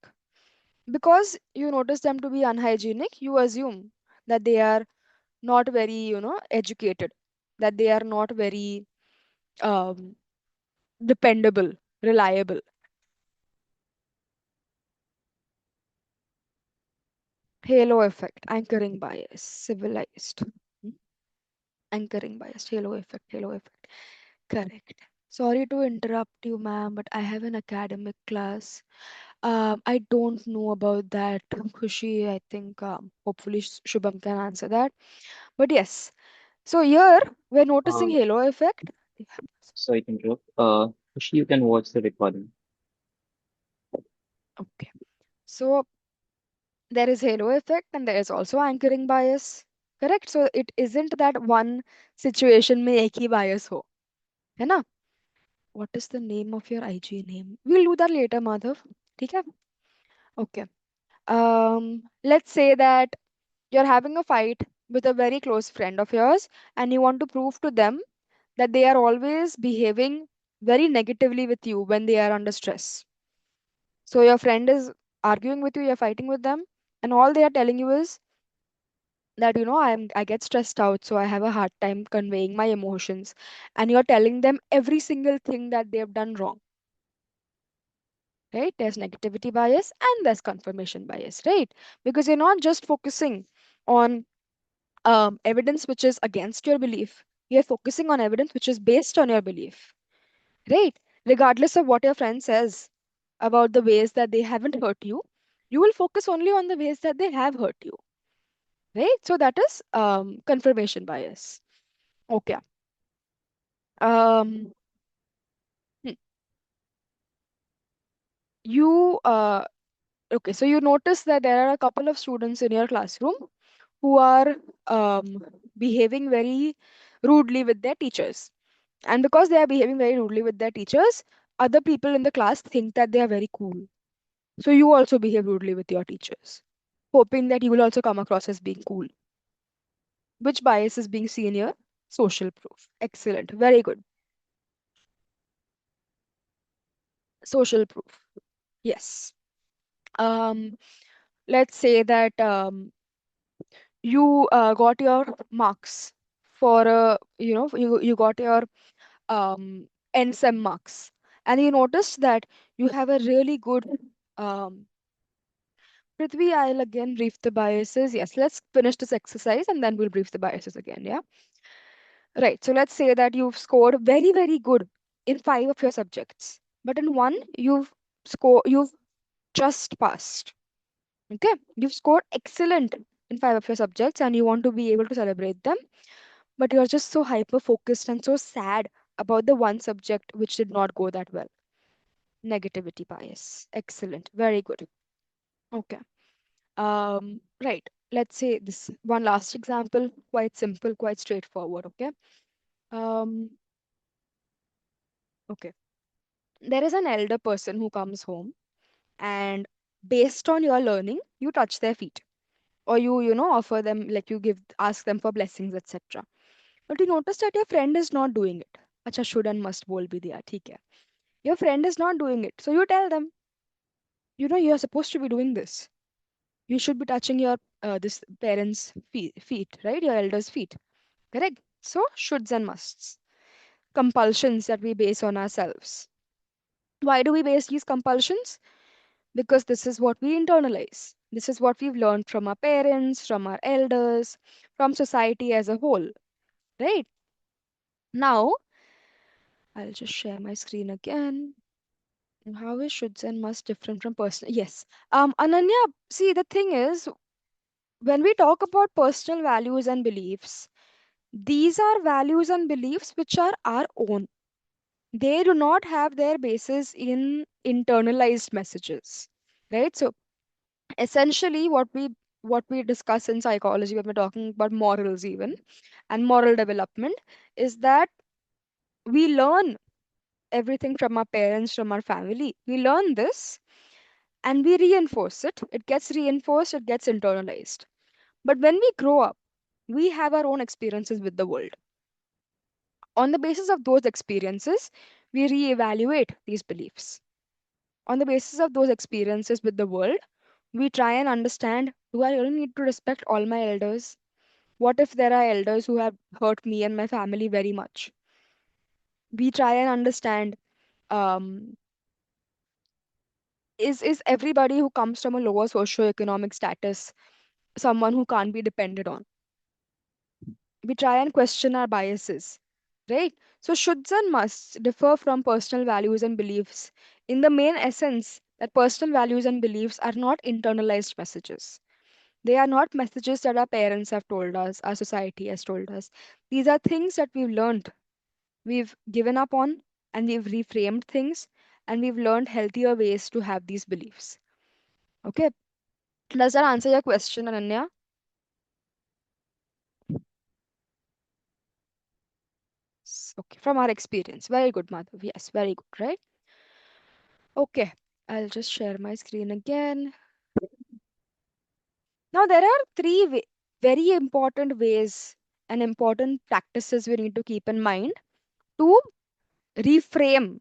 Because you notice them to be unhygienic, you assume that they are not very, educated, that they are not very um, dependable, reliable. Halo effect, anchoring bias, civilized. Hmm? Anchoring bias, halo effect, halo effect. Correct. Sorry to interrupt you, ma'am, but I have an academic class. I don't know about that. Khushi, I think hopefully Shubham can answer that. But yes, so here we're noticing Uh, halo effect. Sorry to interrupt. Kushi, you can watch the recording. Okay. So there is halo effect and there is also anchoring bias. Correct? So it isn't that one situation में एक ही bias हो, है ना? What is the name of your IG name? We'll do that later, Madhav. ठीक है? Okay. Let's say that you're having a fight with a very close friend of yours and you want to prove to them that they are always behaving very negatively with you when they are under stress. So your friend is arguing with you, you're fighting with them, and all they are telling you is that I get stressed out, so I have a hard time conveying my emotions, and you're telling them every single thing that they've done wrong, right? There's negativity bias and there's confirmation bias, right? Because you're not just focusing on evidence which is against your belief, you're focusing on evidence which is based on your belief, right? Regardless of what your friend says about the ways that they haven't hurt you, you will focus only on the ways that they have hurt you, right? So that is confirmation bias. Okay. Um, hmm, you okay, so you notice that there are a couple of students in your classroom who are behaving very rudely with their teachers. And because they are behaving very rudely with their teachers, other people in the class think that they are very cool. So you also behave rudely with your teachers, hoping that you will also come across as being cool. Which bias is being seen here? Social proof. Excellent. Very good. Social proof. Yes. Um, let's say that you got your marks for you got your NSEM marks, and you noticed that you have a really good Prithvi, I'll again brief the biases. Yes, let's finish this exercise and then we'll brief the biases again. Yeah. Right. So let's say that you've scored very, very good in five of your subjects, but in one you've just passed. Okay. You've scored excellent in five of your subjects and you want to be able to celebrate them, but you're just so hyper focused and so sad about the one subject which did not go that well. Negativity bias. Excellent. Very good. Okay. Right. Let's say this one last example, quite simple, quite straightforward. Okay. Um, okay. There is an elder person who comes home, and based on your learning, you touch their feet, or you offer them, like you ask them for blessings, etc. But you notice that your friend is not doing it. Acha, should and must bol bhi diya, theek hai. Your friend is not doing it, so you tell them, you are supposed to be doing this. You should be touching your this parents' feet, right? Your elders' feet. Correct? So, shoulds and musts, compulsions that we base on ourselves. Why do we base these compulsions? Because this is what we internalize. This is what we've learned from our parents, from our elders, from society as a whole, right? Now, I'll just share my screen again. How is shoulds and musts different from personal? Yes. Ananya, see, the thing is, when we talk about personal values and beliefs, these are values and beliefs which are our own. They do not have their basis in internalized messages, right? So essentially what we what we discuss in psychology when we're talking about morals, even, and moral development, is that we learn everything from our parents, from our family. We learn this and we reinforce it. It gets reinforced, it gets internalized. But when we grow up, we have our own experiences with the world. On the basis of those experiences, we reevaluate these beliefs. On the basis of those experiences with the world, we try and understand, do I really need to respect all my elders? What if there are elders who have hurt me and my family very much? We try and understand, um, is everybody who comes from a lower socioeconomic status someone who can't be depended on? We try and question our biases, right? So shoulds and musts differ from personal values and beliefs in the main essence that personal values and beliefs are not internalized messages. They are not messages that our parents have told us, our society has told us. These are things that we've learned, we've given up on, and we've reframed things, and we've learned healthier ways to have these beliefs. Okay, does that answer your question, Ananya? Okay, from our experience. Very good, Madhav. Yes, very good, right? Okay, I'll just share my screen again. Now, there are very important ways and important practices we need to keep in mind to reframe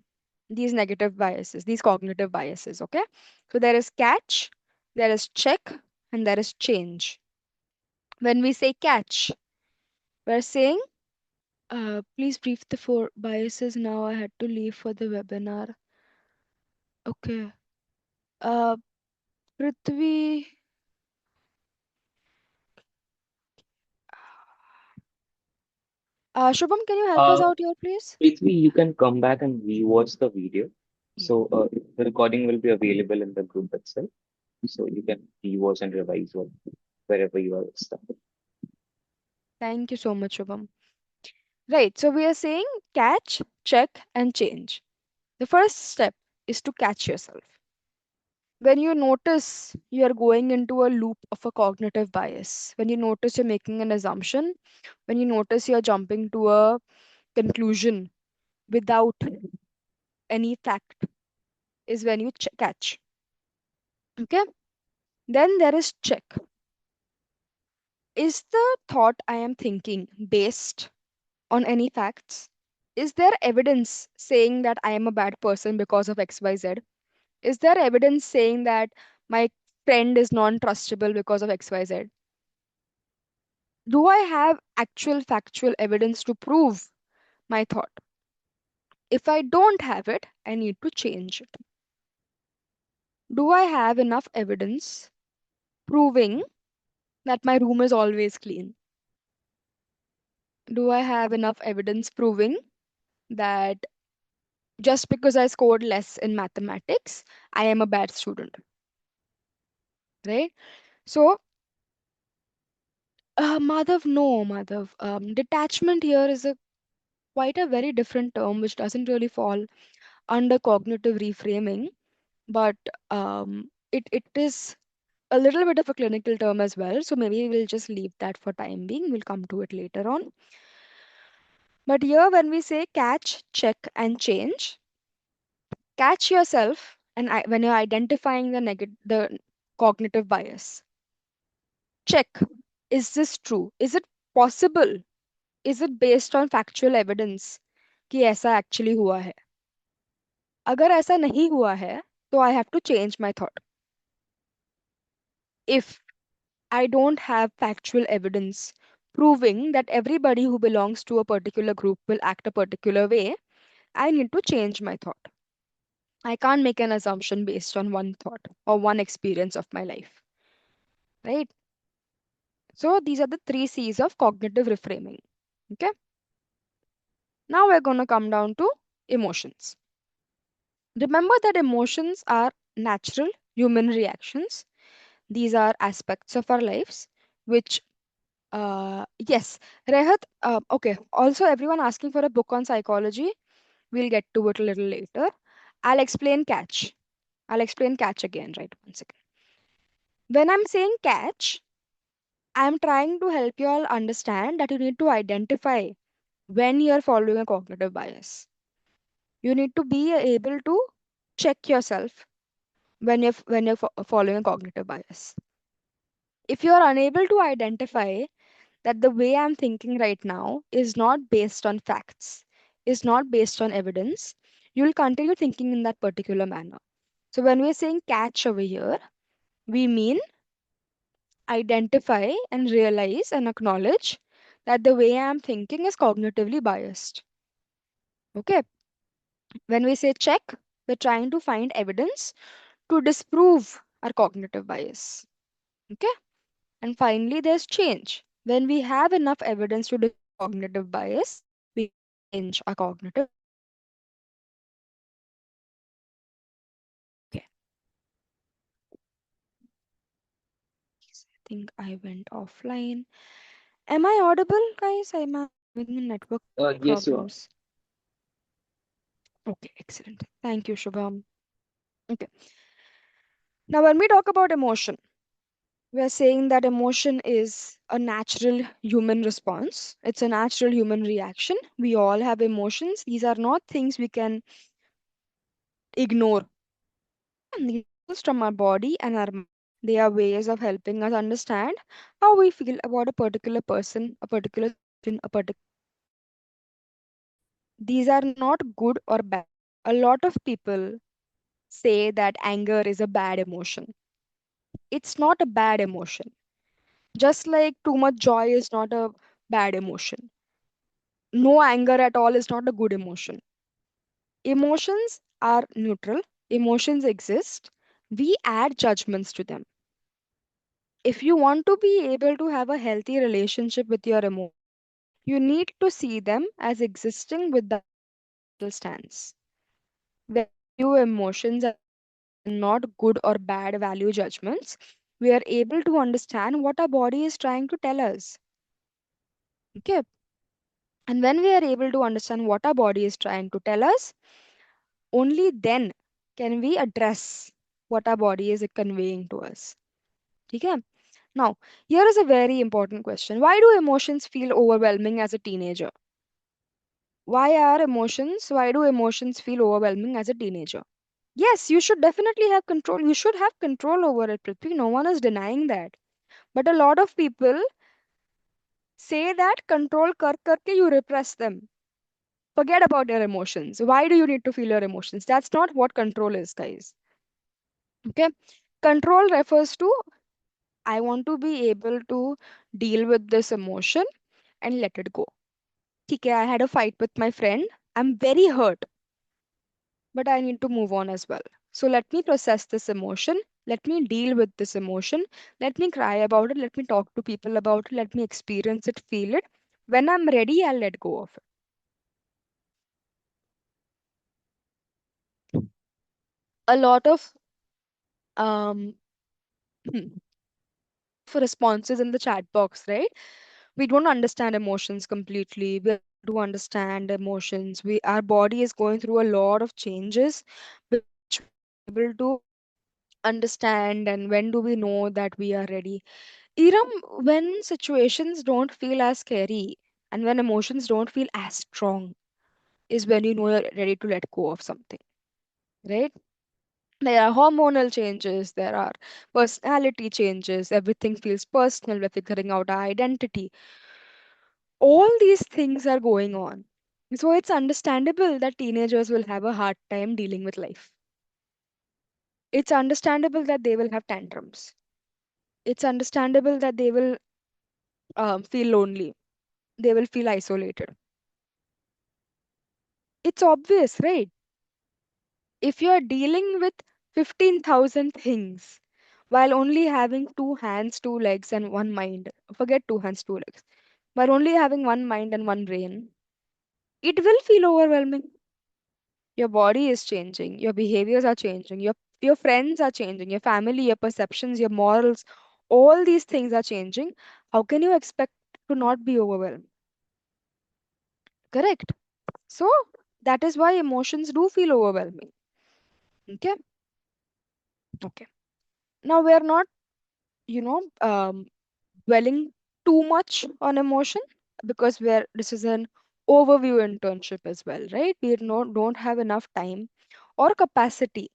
these negative biases, these cognitive biases. Okay, so there is catch, there is check, and there is change. When we say catch, we're saying, please brief the four biases now. I had to leave for the webinar. Okay. Uh, Prithvi. Shubham, can you help us Uh, out here, please? Prithvi, you can come back and rewatch the video. So the recording will be available in the group itself. So you can rewatch and revise wherever you are stuck. Thank you so much, Shubham. Right, so we are saying catch, check, and change. The first step is to catch yourself. When you notice you are going into a loop of a cognitive bias, when you notice you're making an assumption, when you notice you're jumping to a conclusion without any fact, is when you catch. Okay? Then there is check. Is the thought I am thinking based on any facts? Is there evidence saying that I am a bad person because of XYZ? Is there evidence saying that my friend is non trustable because of XYZ? Do I have actual factual evidence to prove my thought? If I don't have it, I need to change it. Do I have enough evidence proving that my room is always clean? Do I have enough evidence proving that just because I scored less in mathematics, I am a bad student? Right? So, Madhav, no, Madhav. Detachment here is a quite a very different term which doesn't really fall under cognitive reframing, but it is a little bit of a clinical term as well. So maybe we'll just leave that for time being. We'll come to it later on. But here, when we say catch, check, and change, catch yourself, and when you're identifying the cognitive bias, check: is this true? Is it possible? Is it based on factual evidence कि ऐसा actually हुआ है? अगर ऐसा नहीं हुआ है, तो I have to change my thought. If I don't have factual evidence proving that everybody who belongs to a particular group will act a particular way, I need to change my thought. I can't make an assumption based on one thought or one experience of my life, right? So these are the three C's of cognitive reframing. Okay. Now we're going to come down to emotions. Remember that emotions are natural human reactions. These are aspects of our lives which yes, Rehat, okay. Also, everyone asking for a book on psychology. We'll get to it a little later. I'll explain catch. I'll explain catch again, right? One second. When I'm saying catch, I'm trying to help you all understand that you need to identify when you're following a cognitive bias. You need to be able to check yourself when you're following a cognitive bias. If you are unable to identify that the way I'm thinking right now is not based on facts, is not based on evidence, you'll continue thinking in that particular manner. So when we're saying catch over here, we mean identify and realize and acknowledge that the way I'm thinking is cognitively biased. Okay. When we say check, we're trying to find evidence to disprove our cognitive bias. Okay. And finally, there's change. When we have enough evidence to disprove cognitive bias, we can change our cognitive bias. Okay. I think I went offline. Am I audible, guys? Am I having network Yes, you are. problems? Okay, excellent. Thank you, Shubham. Okay. Now, when we talk about emotion, we are saying that emotion is a natural human response. It's a natural human reaction. We all have emotions. These are not things we can ignore. Okay, these are signals from our body and our mind. They are ways of helping us understand how we feel about a particular person, a particular situation, a particular event. These are not good or bad. A lot of people say that anger is a bad emotion. It's not a bad emotion. Just like too much joy is not a bad emotion. No anger at all is not a good emotion. Emotions are neutral, emotions exist. We add judgments to them. If you want to be able to have a healthy relationship with your emotions, you need to see them as existing without a judgmental stance. When we view emotions as neutral and not good or bad value judgments, we are able to understand what our body is trying to tell us. Okay. And when we are able to understand what our body is trying to tell us, only then can we address what our body is conveying to us. Okay? Now, here is a very important question. Why do emotions feel overwhelming as a teenager? Why do emotions feel overwhelming as a teenager? Yes, you should definitely have control. You should have control over it, Prithvi. No one is denying that. But a lot of people say that control kar karke you repress them. Forget about your emotions. Why do you need to feel your emotions? That's not what control is, guys. Okay. Control refers to I want to be able to deal with this emotion and let it go. Okay, I had a fight with my friend. I'm very hurt, but I need to move on as well. So let me process this emotion. Let me deal with this emotion. Let me cry about it. Let me talk to people about it. Let me experience it, feel it. When I'm ready, I'll let go of it. A lot of um a lot of responses in the chat box, right? We don't understand emotions completely. We're able to understand emotions. Our body is going through a lot of changes before which we are able to understand. And when do we know that we are ready? Iram, when situations don't feel as scary and when emotions don't feel as strong is when you know you're ready to let go of something, right? There are hormonal changes, there are personality changes, everything feels personal, we're figuring out our identity. All these things are going on. So it's understandable that teenagers will have a hard time dealing with life. It's understandable that they will have tantrums. It's understandable that they will feel lonely. They will feel isolated. It's obvious, right? If you're dealing with 15,000 things while only having two hands, two legs, and one mind, forget two hands, two legs, while only having one mind and one brain, it will feel overwhelming. Your body is changing, your behaviors are changing, your friends are changing, your family, your perceptions, your morals, all these things are changing. How can you expect to not be overwhelmed? Correct. So that is why emotions do feel overwhelming. Okay. Okay. Now we are not, you know, dwelling too much on emotion, because where this is an overview internship as well, right? We don't have enough time or capacity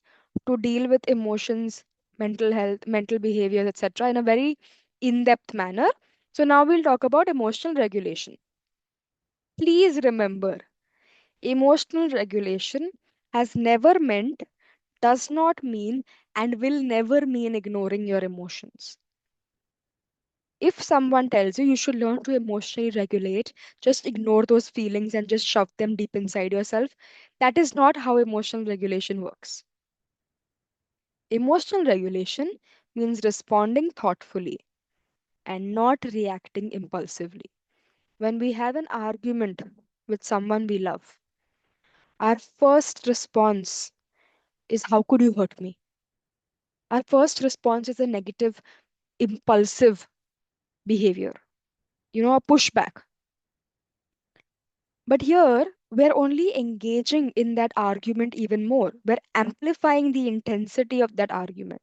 to deal with emotions, mental health, mental behaviors, etc., in a very in-depth manner. So now we'll talk about emotional regulation. Please remember, emotional regulation has never meant, does not mean, and will never mean ignoring your emotions. If someone tells you you should learn to emotionally regulate, just ignore those feelings and just shove them deep inside yourself, that is not how emotional regulation works. Emotional regulation means responding thoughtfully and not reacting impulsively. When we have an argument with someone we love, our first response is, how could you hurt me? Our first response is a negative, impulsive behavior, a pushback. But here, we're only engaging in that argument even more. We're amplifying the intensity of that argument.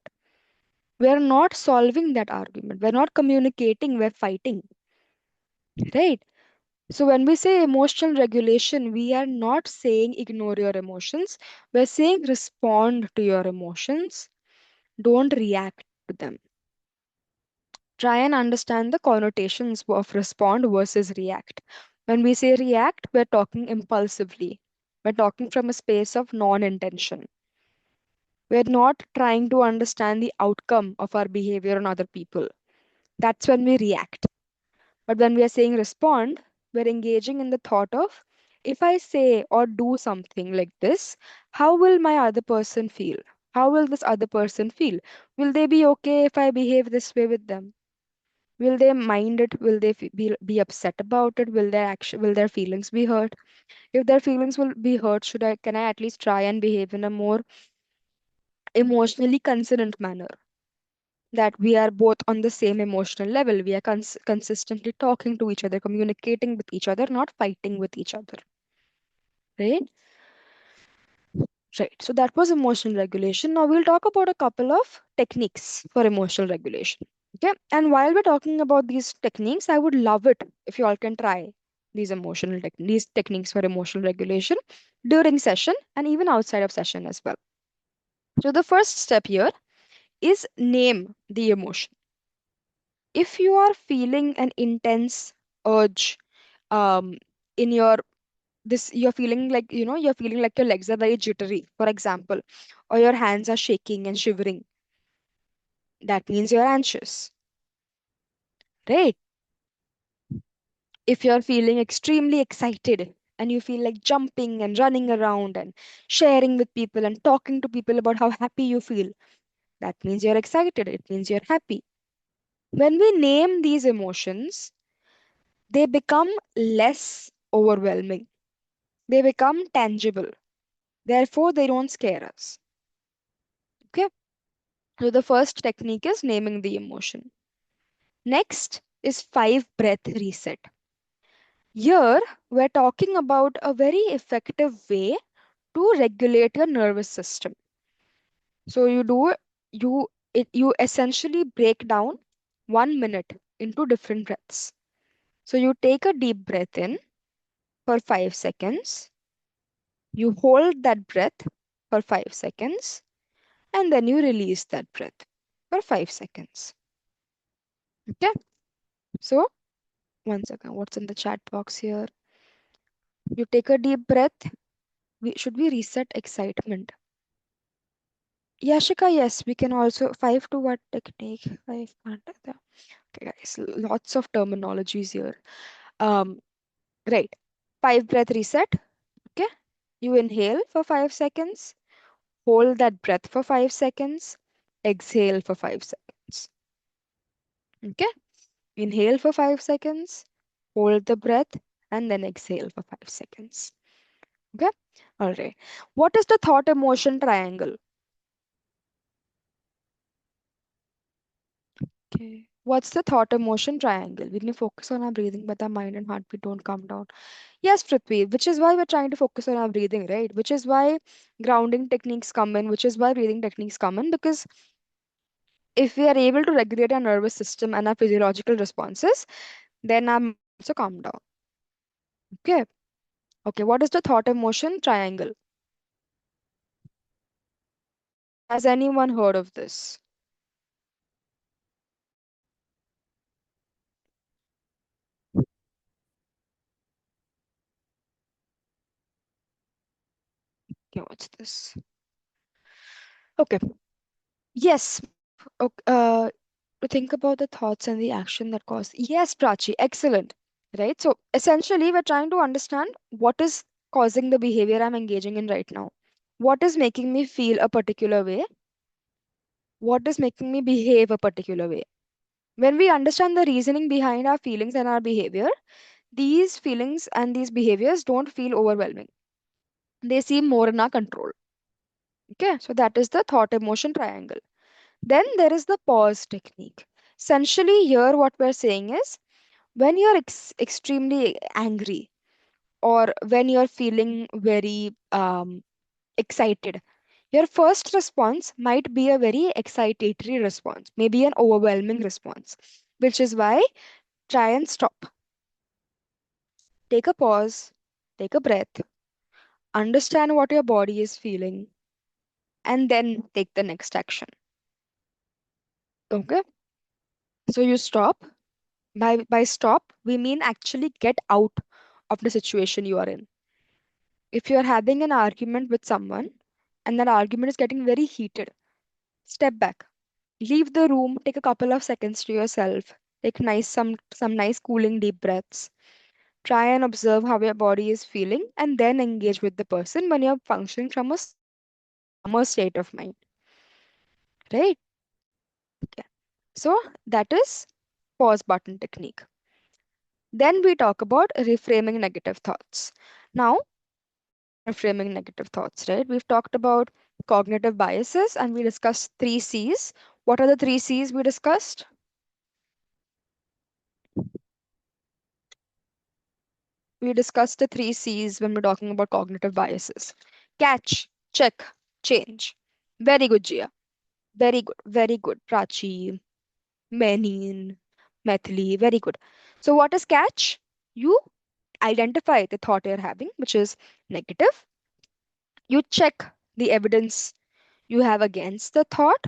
We're not solving that argument. We're not communicating, we're fighting. Right? So, when we say emotional regulation, we are not saying ignore your emotions. We're saying respond to your emotions, don't react to them. Try and understand the connotations of respond versus react. When we say react, we're talking impulsively. We're talking from a space of non intention. We're not trying to understand the outcome of our behavior on other people. That's when we react. But when we are saying respond, we're engaging in the thought of, if I say or do something like this, how will my other person feel? How will this other person feel? Will they be okay if I behave this way with them? Will they mind it? Will they be upset about it? Will their feelings be hurt? If their feelings will be hurt, can I at least try and behave in a more emotionally consonant manner, that we are both on the same emotional level, we are consistently talking to each other, communicating with each other, not fighting with each other, right? Right. So that was emotional regulation. Now we'll talk about a couple of techniques for emotional regulation. Okay. And while we're talking about these techniques, I would love it if you all can try these techniques for emotional regulation during session and even outside of session as well. So the first step here is name the emotion. If you are feeling an intense urge, um, in your this you're feeling like, you're feeling like your legs are very jittery, for example, or your hands are shaking and shivering, that means you're anxious, right? If you're feeling extremely excited and you feel like jumping and running around and sharing with people and talking to people about how happy you feel, that means you're excited, it means you're happy. When we name these emotions, they become less overwhelming, they become tangible, therefore they don't scare us. Okay. So the first technique is naming the emotion. Next is 5 breath reset. Here, we're talking about a very effective way to regulate your nervous system. So you essentially break down 1 minute into different breaths. So you take a deep breath in for 5 seconds, you hold that breath for 5 seconds, and then you release that breath for 5 seconds. Okay. So, one second, what's in the chat box here? You take a deep breath. Should we reset excitement? Yashika, yes, we can also 5 to what technique? 5 okay, guys, lots of terminologies here. Um, right. 5 breath reset. Okay. You inhale for 5 seconds, hold that breath for 5 seconds, exhale for 5 seconds. Okay. Inhale for 5 seconds, hold the breath, and then exhale for 5 seconds. Okay. All right. What is the thought emotion triangle? Okay. What's the thought emotion triangle? We may focus on our breathing, but our mind and heartbeat don't come down. Yes, Prithvi, which is why we're trying to focus on our breathing, right? Which is why grounding techniques come in, which is why breathing techniques come in, because If we are able to regulate our nervous system and our physiological responses, then our mind will also calm down. Okay. Okay. What is the thought emotion triangle? Has anyone heard of this? Okay, what's this? Okay. Yes. Okay. To think about the thoughts and the action that cause. Yes, Prachi. Excellent. Right. So essentially, we're trying to understand what is causing the behavior I'm engaging in right now. What is making me feel a particular way? What is making me behave a particular way? When we understand the reasoning behind our feelings and our behavior, these feelings and these behaviors don't feel overwhelming. They seem more in our control. Okay, so that is the thought emotion triangle. Then there is the pause technique. Essentially, here what we're saying is when you're extremely angry or when you're feeling very excited, your first response might be a very excitatory response, maybe an overwhelming response, which is why try and stop. Take a pause, take a breath, understand what your body is feeling, and then take the next action. Okay? So you stop. By stop, we mean actually get out of the situation you are in. If you are having an argument with someone and that argument is getting very heated, step back. Leave the room, take a couple of seconds to yourself. Take some nice cooling deep breaths. Try and observe how your body is feeling and then engage with the person when you're functioning from a calmer state of mind. Right? Okay. So that is pause button technique. Then we talk about reframing negative thoughts. Now, reframing negative thoughts, right? We've talked about cognitive biases and we discussed three C's. What are the three C's we discussed? We discussed the three C's when we're talking about cognitive biases. Catch, check, change. Very good, Jia. Very good. Prachi, Menin, Methili, very good. So, what is catch? You identify the thought you're having, which is negative. You check the evidence you have against the thought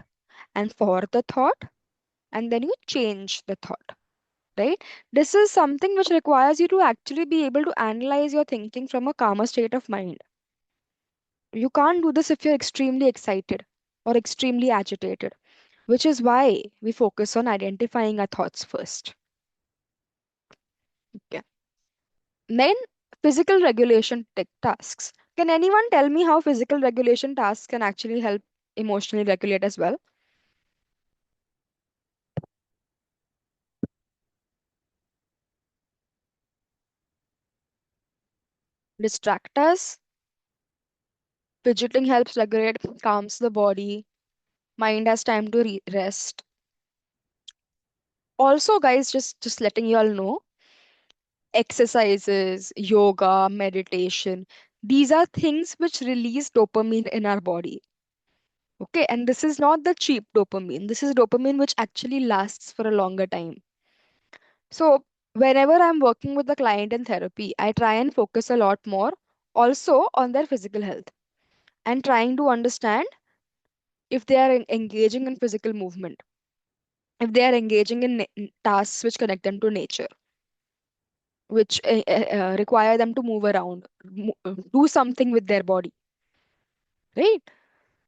and for the thought, and then you change the thought, right? This is something which requires you to actually be able to analyze your thinking from a calmer state of mind. You can't do this if you're extremely excited or extremely agitated, which is why we focus on identifying our thoughts first. Okay. Then physical regulation tasks. Can anyone tell me how physical regulation tasks can actually help emotionally regulate as well? Distract us. Fidgeting helps regulate, calms the body. Mind has time to rest. Also, guys, just letting you all know, exercises, yoga, meditation, these are things which release dopamine in our body. Okay, and this is not the cheap dopamine. This is dopamine which actually lasts for a longer time. So, whenever I'm working with the client in therapy, I try and focus a lot more also on their physical health and trying to understand if they are engaging in physical movement, if they are engaging in tasks which connect them to nature, which require them to move around, do something with their body, right?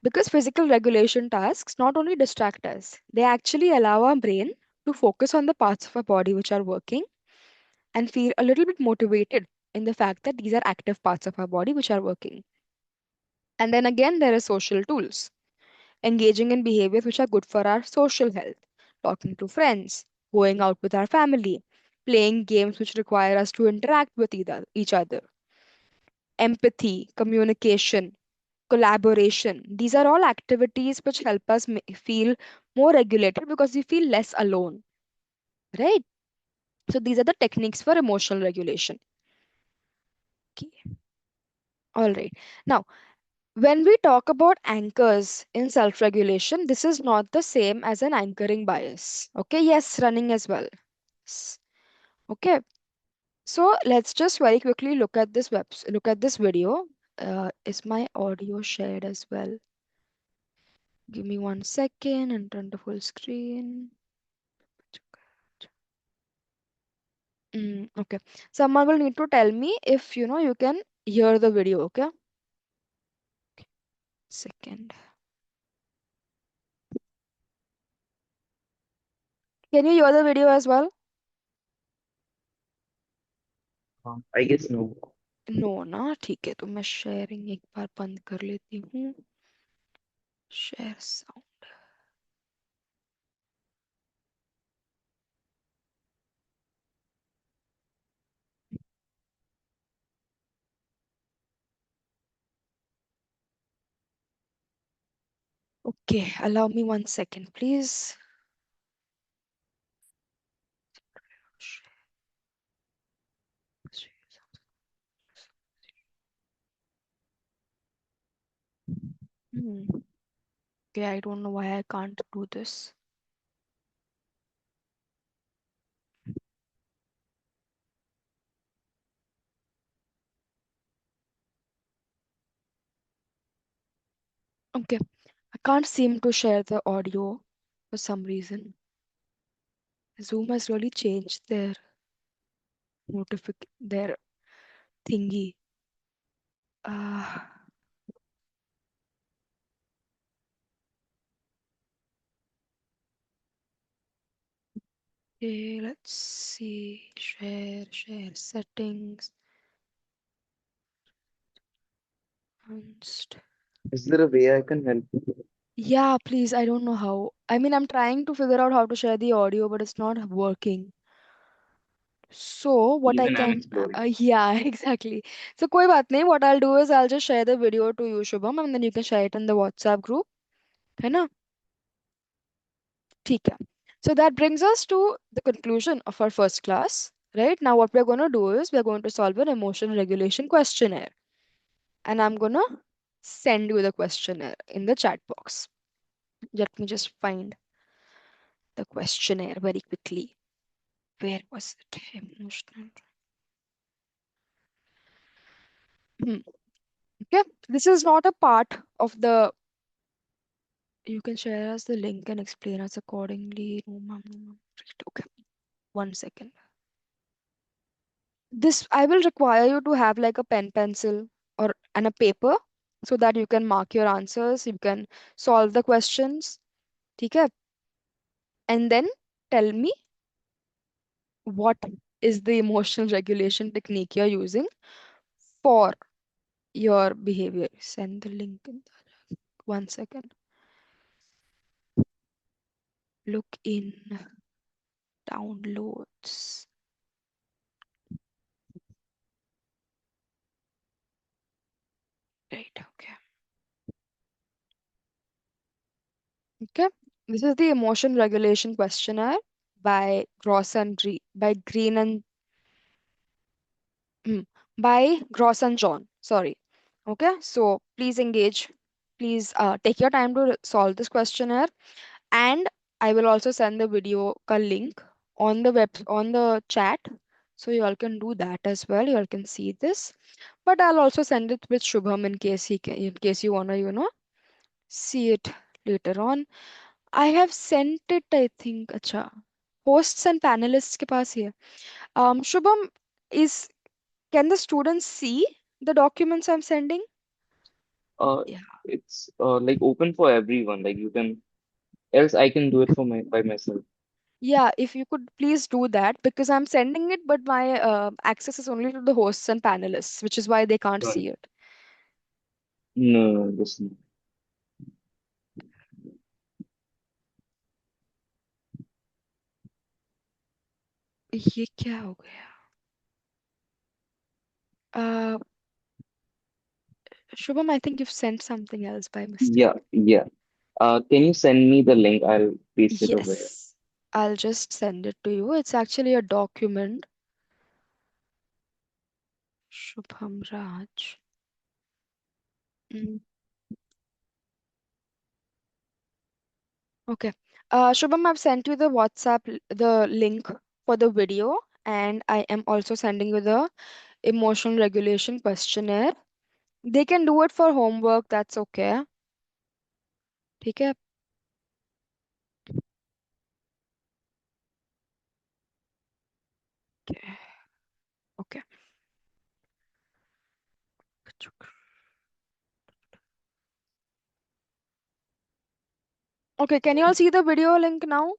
Because physical regulation tasks not only distract us, they actually allow our brain to focus on the parts of our body which are working and feel a little bit motivated in the fact that these are active parts of our body which are working. And then again, there are social tools, engaging in behaviors which are good for our social health, talking to friends, going out with our family, playing games which require us to interact with each other, empathy, communication, collaboration. These are all activities which help us feel more regulated because we feel less alone, right? So these are the techniques for emotional regulation. Okay. All right. Now, When we talk about anchors in self regulation, this is not the same as an anchoring bias. Okay, yes, running as well. S- Okay, so let's just very quickly look at this video. Is my audio shared as well? Give me 1 second and turn to full screen. Okay, someone will need to tell me if you can hear the video. Okay, second. Can you hear the video as well? I guess no. No ना, ठीक है, तो मैं sharing एक बार बंद कर लेती हूँ. Share sound. Okay, allow me 1 second, please. Hmm. Okay, I don't know why I can't do this. Okay, I can't seem to share the audio for some reason. Zoom has really changed their thingy. Uh, okay, let's see. Share settings. Advanced. Is there a way I can help you? Yeah, please. I don't know how. I mean, I'm trying to figure out how to share the audio, but it's not working. So what I Even I'm can, exploring. yeah, exactly. So कोई बात नहीं. What I'll do is I'll just share the video to you, Shubham, and then you can share it in the WhatsApp group. है ना? ठीक है. So that brings us to the conclusion of our first class. Right now, what we're going to do is we're going to solve an emotion regulation questionnaire, and I'm gonna send you the questionnaire in the chat box. Let me just find the questionnaire very quickly. Where was it? Emotional. Hmm. Okay, this is not a part of the. You can share us the link and explain us accordingly. No, ma'am, no, ma'am. Right, okay, 1 second. This I will require you to have like a pen, pencil, or and a paper so that you can mark your answers. You can solve the questions. Okay, and then tell me what is the emotional regulation technique you're using for your behavior. Send the link in the 1 second. Look in downloads. Right, okay. Okay. This is the emotion regulation questionnaire by Green and hmm, by Gross and John. Sorry. Okay. So please engage. Please take your time to solve this questionnaire, and I will also send the video ka link on the chat, so you all can do that as well. You all can see this, but I'll also send it with Shubham in case you wanna see it later on. I have sent it, I think. Acha. Hosts and panelists के पास ही है. Shubham, is can the students see the documents I'm sending? Uh, Yeah. it's like open for everyone. Like you can, else I can do it for by myself. Yeah, if you could please do that because I'm sending it, but my access is only to the hosts and panelists, which is why they can't Done. see it. No, no, this no. ये क्या हो गया? Uh, Shubham, I think you've sent something else by mistake. Yeah, yeah. Can you send me the link? I'll paste it over here. Yes, I'll just send it to you. It's actually a document. Shubham Raj. Mm. Okay. Shubham, I've sent you the the link for the video, and I am also sending you the emotional regulation questionnaire. They can do it for homework, that's okay. ठीक है? Okay. Okay. Okay, can you all see the video link now?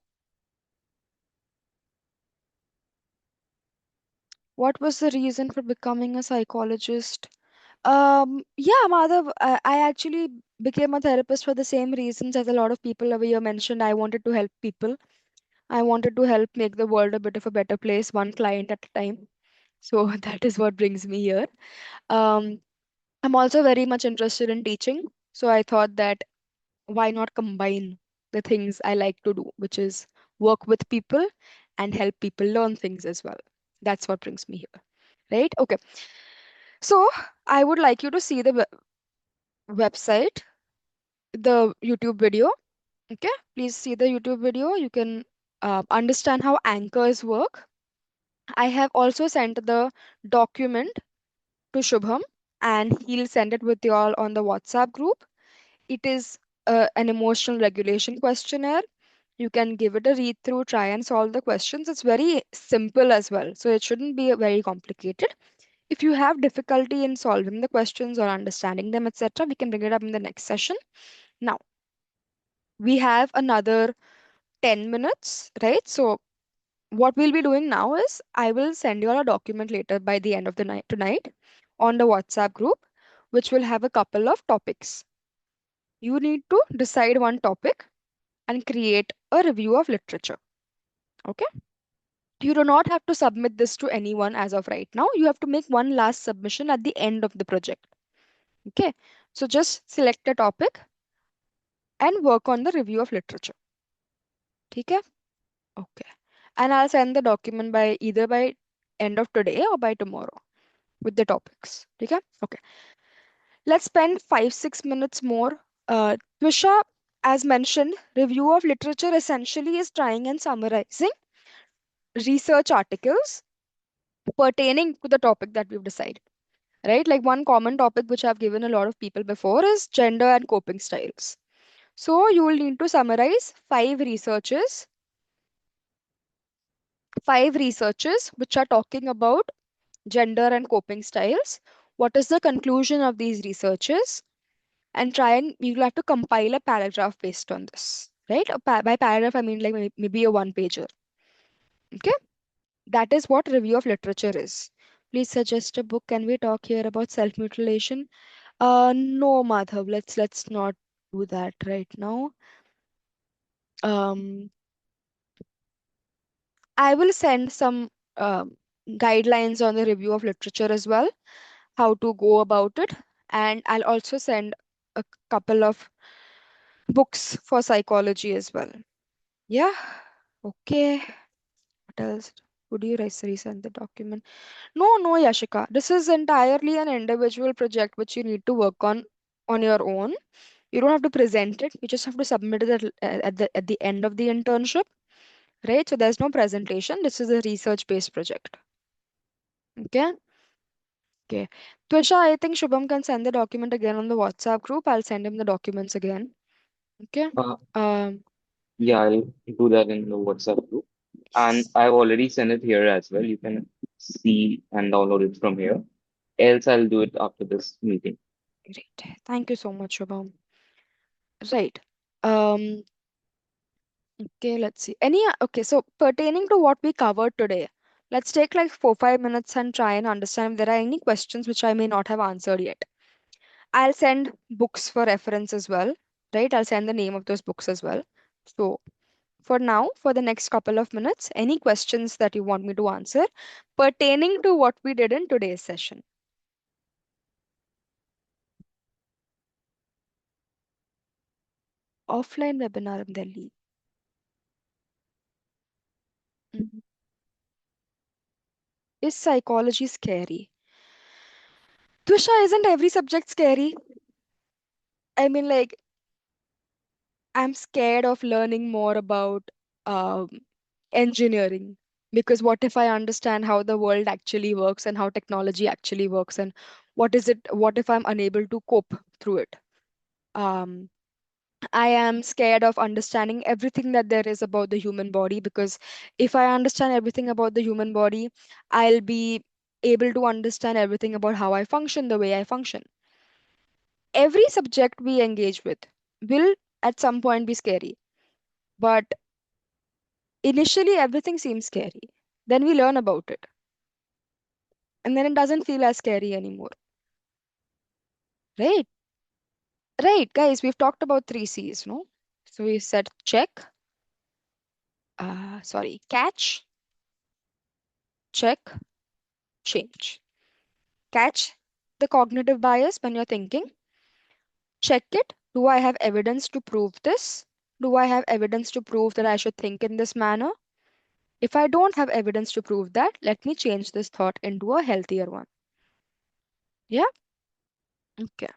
What was the reason for becoming a psychologist? Yeah, Madhav, I actually became a therapist for the same reasons as a lot of people over here mentioned. I wanted to help people. I wanted to help make the world a bit of a better place, one client at a time. So that is what brings me here. Um, I'm also very much interested in teaching. So I thought that why not combine the things I like to do, which is work with people and help people learn things as well. That's what brings me here, right? Okay. So I would like you to see the website, the YouTube video. Okay. Please see the YouTube video. You can understand how anchors work. I have also sent the document to Shubham and he'll send it with you all on the WhatsApp group. It is an emotional regulation questionnaire. You can give it a read through, try and solve the questions. It's very simple as well, so it shouldn't be very complicated. If you have difficulty in solving the questions or understanding them, etc., we can bring it up in the next session. Now, we have another 10 minutes, right? So, what we'll be doing now is I will send you all a document later by the end of the night tonight on the WhatsApp group, which will have a couple of topics. You need to decide one topic and create a review of literature. Okay? You do not have to submit this to anyone as of right now. You have to make one last submission at the end of the project. Okay? So just select a topic and work on the review of literature. Okay? Okay. And I'll send the document by either by end of today or by tomorrow with the topics. Okay? Okay. Let's spend 5-6 minutes more. Twisha, as mentioned, review of literature essentially is trying and summarizing research articles pertaining to the topic that we've decided, right? Like one common topic which I've given a lot of people before is gender and coping styles. So you will need to summarize five researches which are talking about gender and coping styles. What is the conclusion of these researches? And try and you'll have to compile a paragraph based on this, right? By paragraph, I mean like maybe a one pager. Okay, that is what review of literature is. Please suggest a book. Can we talk here about self mutilation? No, Madhav, let's not do that right now. Um, I will send some guidelines on the review of literature as well, how to go about it, and I'll also send a couple of books for psychology as well. Yeah. Okay. What else? Would you resend the document? No, no, Yashika. This is entirely an individual project which you need to work on your own. You don't have to present it. You just have to submit it at the end of the internship, right? So there's no presentation. This is a research-based project. Okay. Okay. Twisha, I think Shubham can send the document again on the WhatsApp group. I'll send him the documents again. Okay. Uh, Um, yeah, I'll do that in the WhatsApp group. And I've already sent it here as well. You can see and download it from here. Else, I'll do it after this meeting. great. Thank you so much, Shubham. Right. Um, okay, let's see. Okay, so pertaining to what we covered today, let's take like 4-5 minutes and try and understand if there are any questions which I may not have answered yet. I'll send books for reference as well, right? I'll send the name of those books as well. So for now, for the next couple of minutes, any questions that you want me to answer pertaining to what we did in today's session? Offline webinar in Delhi. Mhm. Is psychology scary? Twisha, isn't every subject scary? I mean, like, I'm scared of learning more about um, engineering, because what if I understand how the world actually works and how technology actually works, and what if I'm unable to cope through it? Um, I am scared of understanding everything that there is about the human body, because if I understand everything about the human body, I'll be able to understand everything about how I function the way I function. Every subject we engage with will at some point be scary, but initially everything seems scary. Then we learn about it, and then it doesn't feel as scary anymore. Right? Right, guys, we've talked about three C's, no? So we said check, catch, check, change. Catch the cognitive bias when you're thinking. Check it. Do I have evidence to prove this? Do I have evidence to prove that I should think in this manner? If I don't have evidence to prove that, let me change this thought into a healthier one. Yeah? Okay.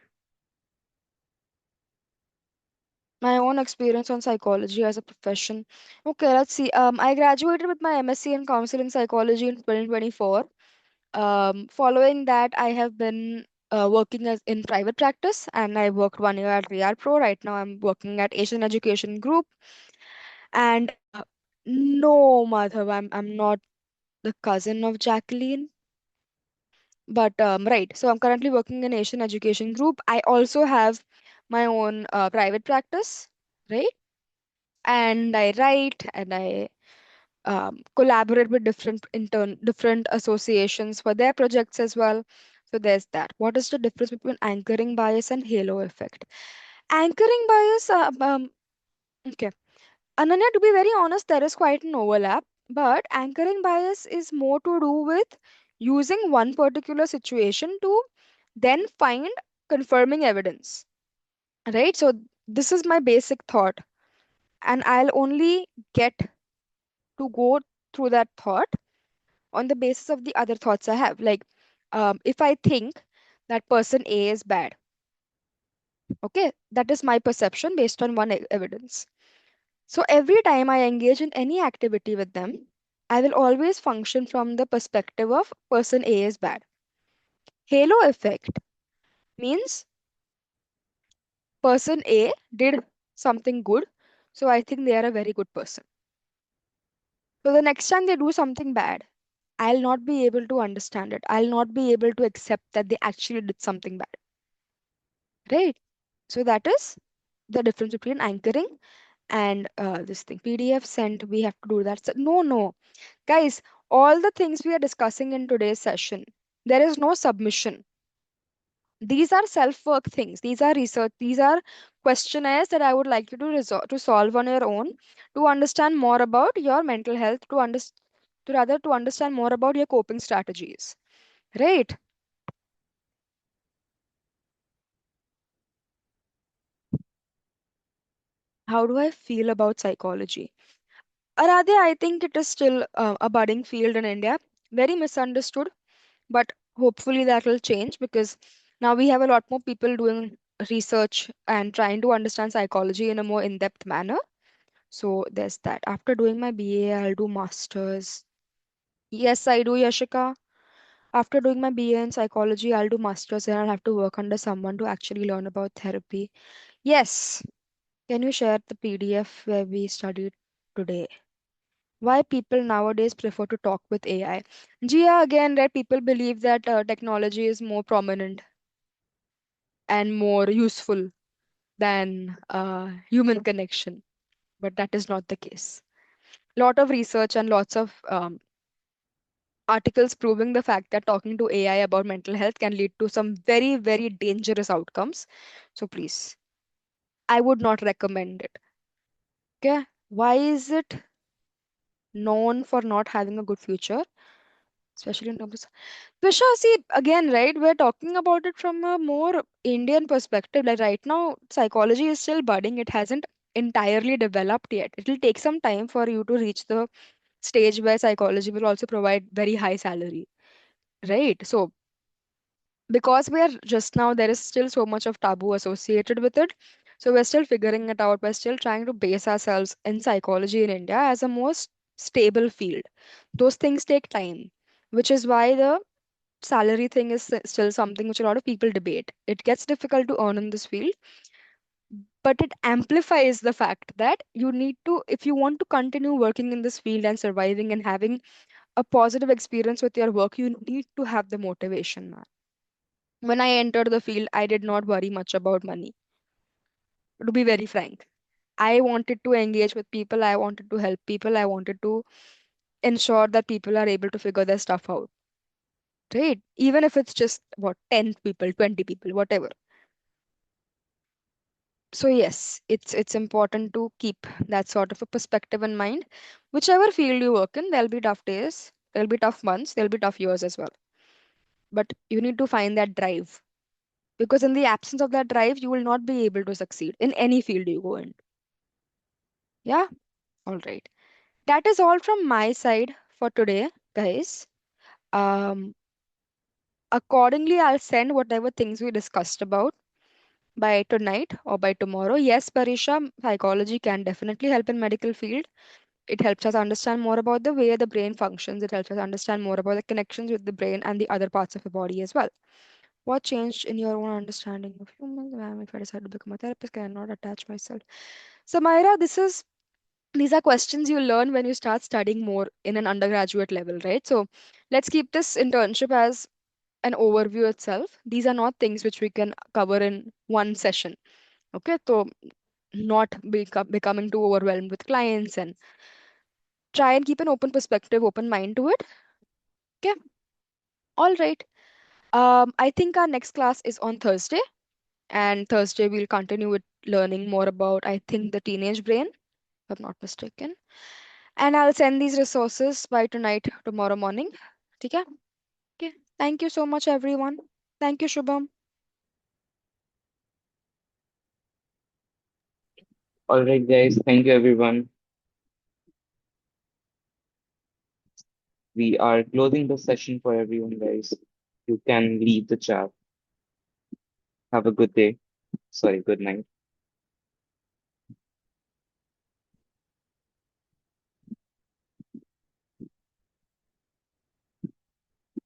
My own experience on psychology as a profession. Okay, let's see. I graduated with my MSc in counseling psychology in 2024. Following that, I have been working as in private practice, and I worked 1 year at RiarPro. Right now, I'm working at Asian Education Group. And no, Madhav, I'm not the cousin of Jacqueline. But right, so I'm currently working in Asian Education Group. I also have my own private practice, right? And I write and I collaborate with different associations for their projects as well. So there's that. What is the difference between anchoring bias and halo effect? Anchoring bias, okay. Ananya, to be very honest, there is quite an overlap, but anchoring bias is more to do with using one particular situation to then find confirming evidence, right? So this is my basic thought, and I'll only get to go through that thought on the basis of the other thoughts I have. Like, if I think that person A is bad, okay, that is my perception based on one evidence. So every time I engage in any activity with them, I will always function from the perspective of person A is bad. Halo effect means person A did something good, so I think they are a very good person. So the next time they do something bad, I'll not be able to understand it. I'll not be able to accept that they actually did something bad. Right? So that is the difference between anchoring and this thing. PDF sent, we have to do that. So, no, no. Guys, all the things we are discussing in today's session, there is no submission. These are self-work things. These are research. These are questionnaires that I would like you to to solve on your own to understand more about your mental health, to understand more about your coping strategies. Right? How do I feel about psychology? Aradhya, I think it is still a budding field in India. Very misunderstood, but hopefully that will change, because now we have a lot more people doing research and trying to understand psychology in a more in-depth manner. So there's that. After doing my BA, I'll do masters. Yes, I do, Yashika. After doing my BA in psychology, I'll do masters and I'll have to work under someone to actually learn about therapy. Yes. Can you share the PDF where we studied today? Why people nowadays prefer to talk with AI? Gia, again, right? People believe that technology is more prominent and more useful than human connection, but that is not the case. Lot of research and lots of articles proving the fact that talking to AI about mental health can lead to some very, very dangerous outcomes. So please, I would not recommend it. Okay? Why is it known for not having a good future, especially in terms of Visha? See, again, right? We're talking about it from a more Indian perspective. Like right now, psychology is still budding. It hasn't entirely developed yet. It will take some time for you to reach the stage where psychology will also provide very high salary, right? So because we are just now, there is still so much of taboo associated with it. So we're still figuring it out. We're still trying to base ourselves in psychology in India as a most stable field. Those things take time, which is why the salary thing is still something which a lot of people debate. It gets difficult to earn in this field, but it amplifies the fact that you need to, if you want to continue working in this field and surviving and having a positive experience with your work, you need to have the motivation, man. When I entered the field, I did not worry much about money, to be very frank. I wanted to engage with people, I wanted to help people, I wanted to ensure that people are able to figure their stuff out, right? Even if it's just what, 10 people, 20 people, whatever. So yes, it's important to keep that sort of a perspective in mind. Whichever field you work in, there'll be tough days, there'll be tough months, there'll be tough years as well. But you need to find that drive, because in the absence of that drive, you will not be able to succeed in any field you go in. Yeah, all right. That is all from my side for today, guys. Um, Accordingly, I'll send whatever things we discussed about by tonight or by tomorrow. Yes, Parisha, psychology can definitely help in medical field. It helps us understand more about the way the brain functions. It helps us understand more about the connections with the brain and the other parts of the body as well. What changed in your own understanding of humans? If I decide to become a therapist, can I not attach myself? So, Myra, these are questions you learn when you start studying more in an undergraduate level, right? So, let's keep this internship as an overview itself. These are not things which we can cover in one session. Okay, so not becoming too overwhelmed with clients, and try and keep an open perspective, open mind to it. Okay, all right. I think our next class is on Thursday, and Thursday we'll continue with learning more about, I think, the teenage brain, if I'm not mistaken. And I'll send these resources by tonight, tomorrow morning. Okay. Okay. Thank you so much, everyone. Thank you, Shubham. All right, guys. Thank you, everyone. We are closing the session for everyone, guys. You can leave the chat. Have a good day. Sorry, good night.